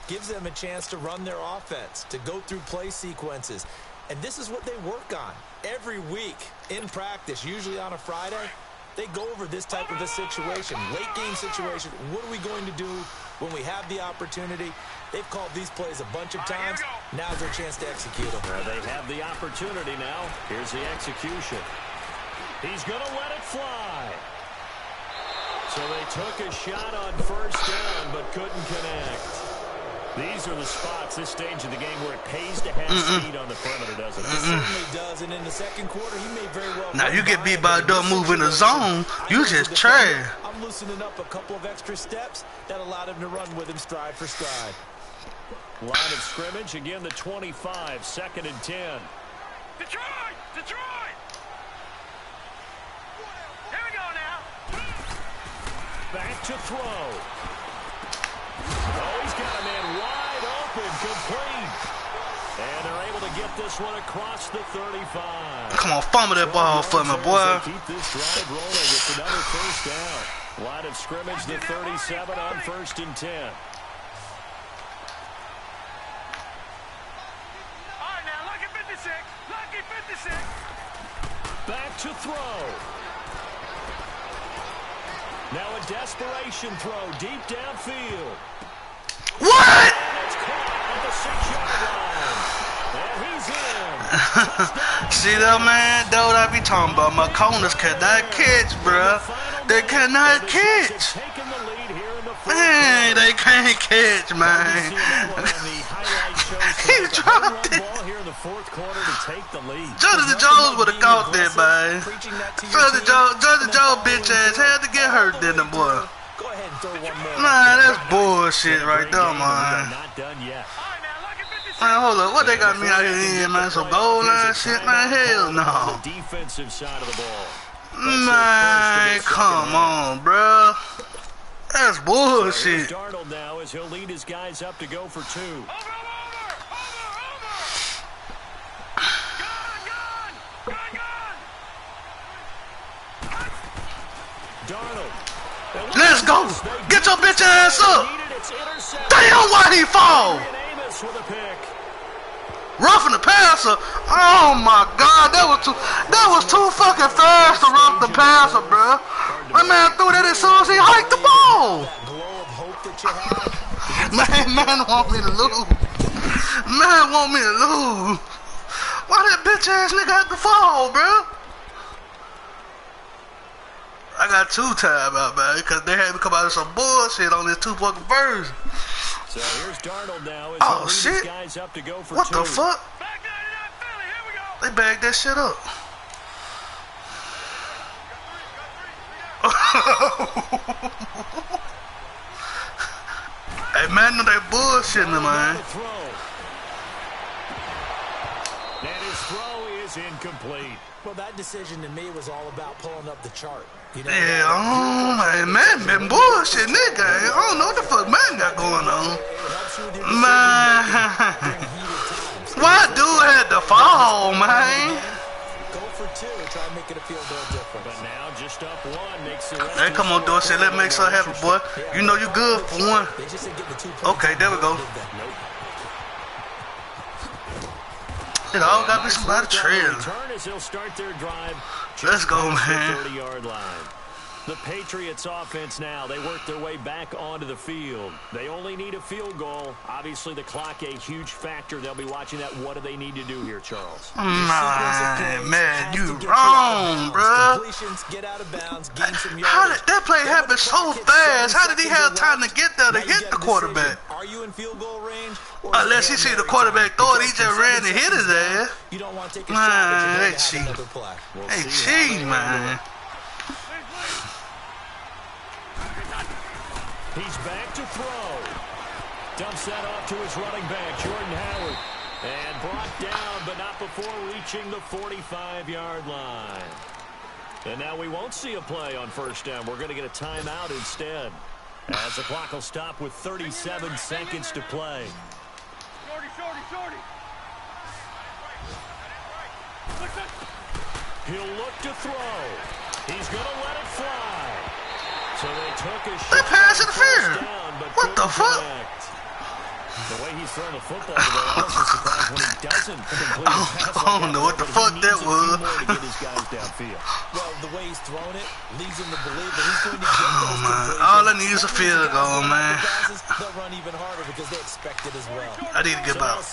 gives them a chance to run their offense, to go through play sequences. And this is what they work on every week in practice, usually on a Friday. They go over this type of a situation, late game situation. What are we going to do when we have the opportunity? They've called these plays a bunch of times. Now's their chance to execute them. They have the opportunity now. Here's the execution. He's going to let it fly. So they took a shot on first down but couldn't connect. These are the spots, this stage of the game, where it pays to have speed on the perimeter, doesn't it? It certainly does, and in the second quarter, he may very well... Now, you get beat by a dumb move in the zone, you just trash. I'm loosening up a couple of extra steps that allowed him to run with him stride for stride. Line of scrimmage, again, the 25, second and 10. Detroit! Detroit! Here we go now. Back to throw. Oh, he's got a man wide open, complete. And they're able to get this one across the 35. Come on, fumble that ball for me, boy. Keep this drive rolling. It's another first down. Line of scrimmage, the 37 on first and 10. All right, now, lucky 56. Lucky 56. Back to throw. Now a desperation throw deep downfield. What? And it's caught at the 6-yard line. And he's in. See that, man? That's what I be talking about. My corners cannot catch, bruh. They cannot catch. Man, they can't catch, man. He dropped it. Judge Jones would have caught that, man. Judge Jones bitch ass had to get hurt, didn't the boy? Man, that's bullshit right there, man. Man, hold up. What they got me out here in, man? Some goal line shit, man? Hell no. Man, come on, bro. That's bullshit. Darnold now as he'll lead his guys up to go for 2. Darnold. Let's go. Get your bitch ass up. Damn, why he fall? Roughing the passer. Oh my God, that was too fucking fast to rough the passer, bro. My man threw that as soon as he hiked the ball. Man want me to lose. Man want me to lose. Why that bitch ass nigga have to fall, bro? I got 2 timeout, man, because they had to come out of some bullshit on this 2 fucking version. So here's Darnold now. Oh shit! Guys up to go for what 2. the fuck? They bagged that shit up. Hey man, no, they bullshitting, man. And his throw is incomplete. Well, that decision to me was all about pulling up the chart. You know, yeah, oh man been bullshitting that guy. I don't know what the fuck man got going on. Man, why dude had to fall, man? Go for 2, try to make it a field goal difference. But now just up 1 makes the rest. Hey, come on, Dorsey, let's make something happen, boy. You know you good for 1. Okay, there we go. It all got to be somebody trailing. Let's go, man. 30-yard line. The Patriots offense now, they work their way back onto the field. They only need a field goal. Obviously, the clock a huge factor. They'll be watching that. What do they need to do here, Charles? Man, you wrong, bro. How did that play happen so fast? How did he have time to get there to hit the quarterback? Are you in field goal range? Unless he see the quarterback throw it, he just ran and hit his ass. You don't want to take a man, they cheat. They cheat, man. He's back to throw. Dumps that off to his running back, Jordan Howard. And brought down, but not before reaching the 45-yard line. And now we won't see a play on first down. We're going to get a timeout instead. As the clock will stop with 37 seconds to play. Shorty. He'll look to throw. He's going to let it fly. So they took a shot. That pass interference. What the fuck? The way he's throwing the football today, I was surprised when he doesn't complete a pass. I don't know what the fuck that was. To get his guys downfield. Well, the way he's throwing it leads him to believe that he's going to get those completions. All I need is a field goal, man. They'll run even harder because they expect it as well. I need to get about,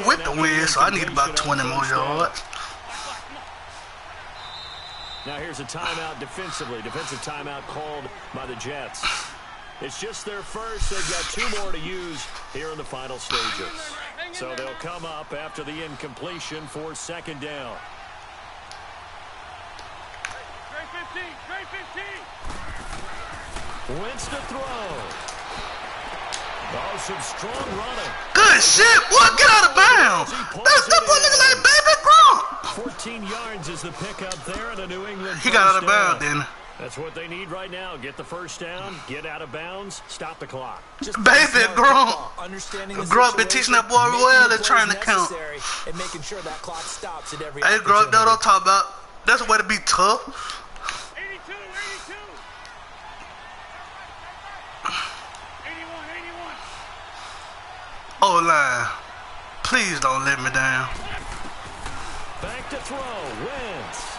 with the win, so I need about 20 more yards. Now here's a timeout defensively. Defensive timeout called by the Jets. It's just their first. They've got 2 more to use here in the final stages. So they'll come up after the incompletion for second down. Trey 15. Wentz to throw. Oh, some strong running. Good shit. What? Get out of bounds. That boy looking like baby Gronk. 14 yards is the pickup there in a New England. He got out of bounds, didn't he? That's what they need right now. Get the first down, get out of bounds, stop the clock. Baby Gronk. Gronk been teaching that boy well and trying to count. And making sure that clock stops at every hey, Gronk, that don't talk about. That's a way to be tough. 82. 81. O-line, please don't let me down. Back to throw, Wentz.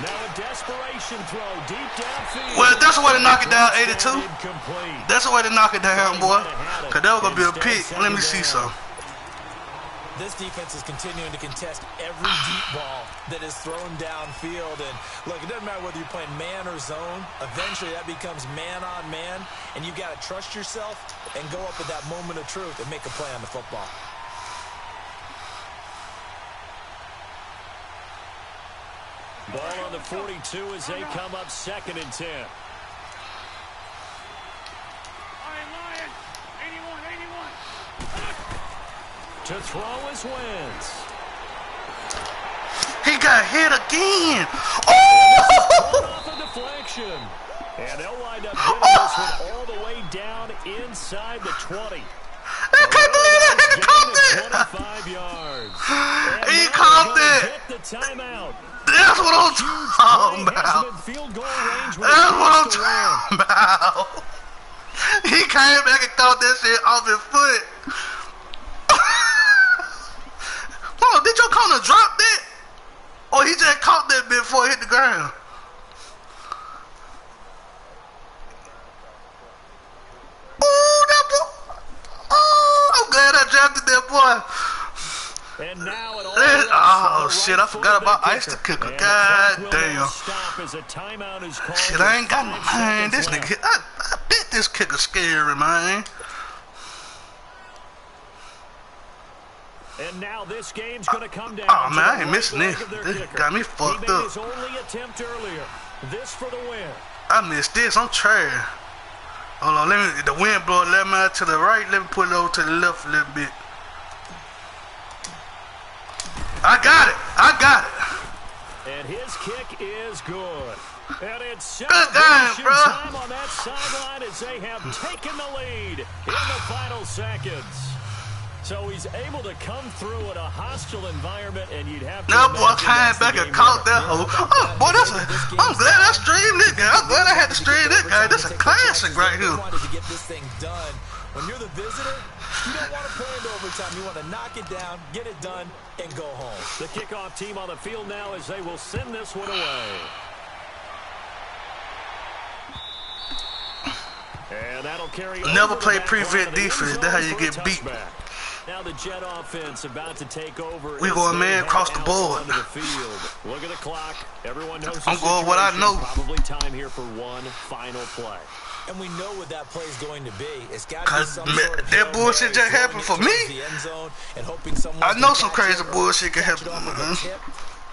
Now a desperation throw deep downfield. Well, that's the way to knock it down, 82. Incomplete. That's the way to knock it down, boy. Because that was going to be a pick. Let me see some. This defense is continuing to contest every deep ball that is thrown downfield. And, look, it doesn't matter whether you're playing man or zone. Eventually, that becomes man on man. And you've got to trust yourself and go up at that moment of truth and make a play on the football. Ball on the 42 as they come up 2nd and 10. To throw is Wentz. He got hit again. Oh! Off a deflection. And they'll wind up getting this one all the way down inside the 20. I can't believe that he caught that. 25 yards. He caught that. Get the timeout. That's what I'm talking about. Field goal range. That's what I'm talking about. He came back and caught that shit off his foot. Oh, did your corner drop that? Or he just caught that bit before it hit the ground? Oh, that boy. Oh, I'm glad I drafted that boy. And now it all oh, shit, I forgot about Ice the kicker. God damn. Shit, I ain't got no man. This nigga, I bet this kicker scary, man. And now this game's going to come down. Oh, man, I ain't missing this. This got me fucked up. His only attempt earlier. This for the win. I missed this. I'm trash. Hold on, let me. The wind blow 11 miles to the right. Let me put it over to the left a little bit. I got it. I got it. And his kick is good. And it's good game, bro. Time on that sideline as they have taken the lead in the final seconds. So he's able to come through in a hostile environment, and you'd have to. Now, boy, came back and caught that hole. Oh, boy, I'm glad I streamed this guy. I'm glad I had to stream this guy. This is a classic right here. To get this thing done. When you're the visitor, you don't want to play into overtime. You want to knock it down, get it done, and go home. The kickoff team on the field now as they will send this one away. And that'll carry. Never play prevent defense. That's how you get beat. Now the Jet offense about to take over. We going man across the board. Look at the clock. Everyone knows. I'm going what I know. Probably time here for one final play. And we know what that play is going to be. It's got to be that bullshit just happened for me. I know some crazy bullshit can happen.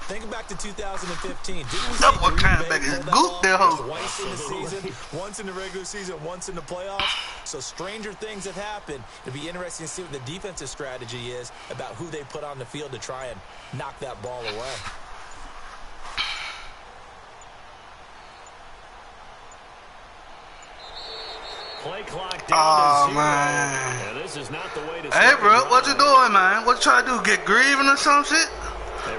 Think back to 2015. That what kind of back is goop there, hoe. Twice in the season, once in the regular season, once in the playoffs. So stranger things have happened. It'll be interesting to see what the defensive strategy is about who they put on the field to try and knock that ball away. Play clock down to 0. Man. Yeah, this is not the way to. Hey, bro, what you doing, man? What you trying to do? Get grieving or some shit?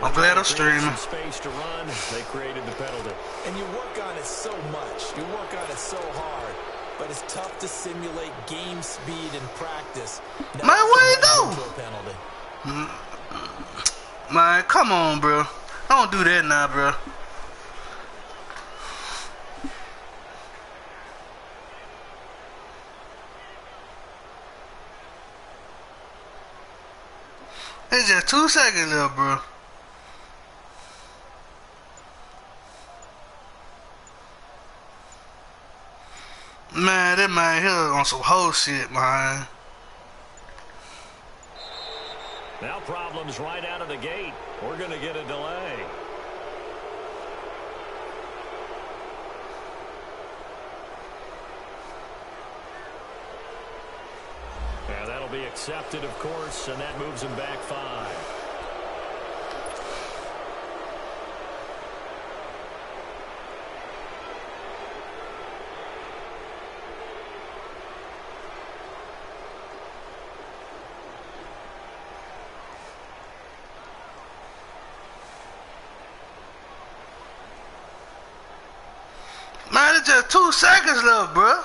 I'm glad I'm streaming. Space to run. They created the penalty. And you work on it so much. You work on it so hard. But it's tough to simulate game speed in practice. Man, what you do? Man, come on, bro. Don't do that now, bro. It's just 2 seconds left, bro. Man, that man here on some whole shit, man. Now problems right out of the gate. We're going to get a delay. Yeah, that'll be accepted, of course, and that moves him back 5. Man, it's just 2 seconds left, bro.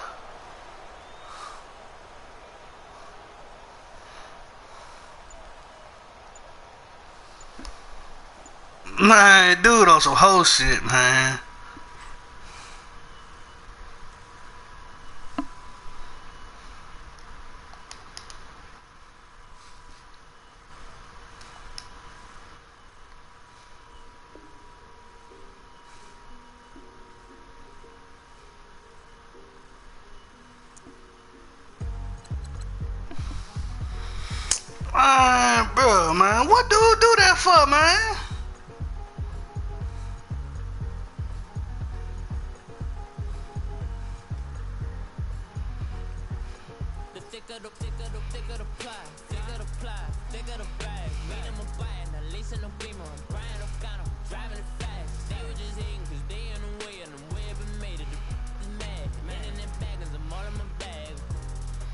Man, dude on some whole shit, man. Man, bro, man, what dude do that for, man? The thicker the pie, thicker the ply, thicker the bag. Made them a buying, at least in the beamer. I'm Brian O'Connor, driving it fast. They were just hating cause they in the way and the way I've been made it. The mad, man in them baggins, I'm all in my bag.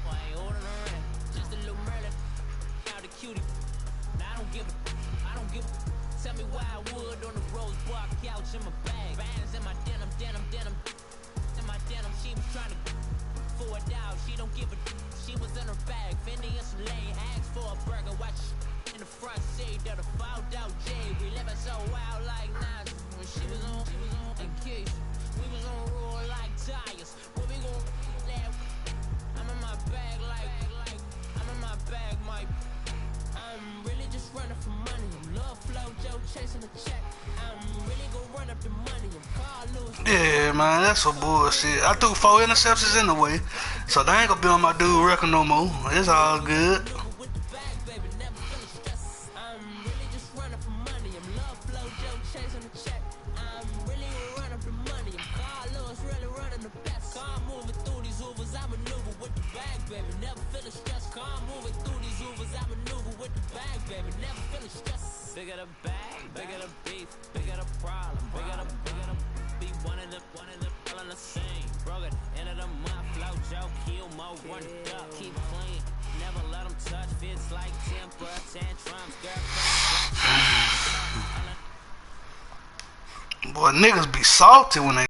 I ain't holding around, just a little Merlin. Now the cutie, now I don't give a. Tell me why I would on the rose bar couch in my bag. Bands in my denim. In my denim, she was trying to for it out. She don't give a. She was in her bag. Fendi and some lane. Asked for a burger. Watch in the front seat of the fouled out J. We living so wild like Nas. When she was on in case. We was on roll like tires. What we gon' let? I'm in my bag like I'm in my bag, Mike. I'm really just running for money. I'm love flow, Joe chasing the check. I'm really gonna run up the money. I'm Carl Lewis. Yeah, man, that's some bullshit. I threw 4 interceptions anyway, so they ain't gonna be on my dude record no more. It's all good. With the bag, baby, never gonna stress. I'm really just running for money. I'm love flow, Joe chasing the check. I'm really gonna run up the money. I'm Carl Lewis, really running the best. Car moving through these Ubers, I maneuver with the bag, baby, never feeling stressed. Car moving through these Ubers, I maneuver with the bag, baby, never feeling stressed. Bigger the bag, bigger the beef, bigger the problem, bigger the be one of the all in the same. Broke it, end of the month, flow, Joe, kill, mo, run it up, keep clean, never let them touch, fits like temper, tantrums, girl. Boy, niggas be salty when they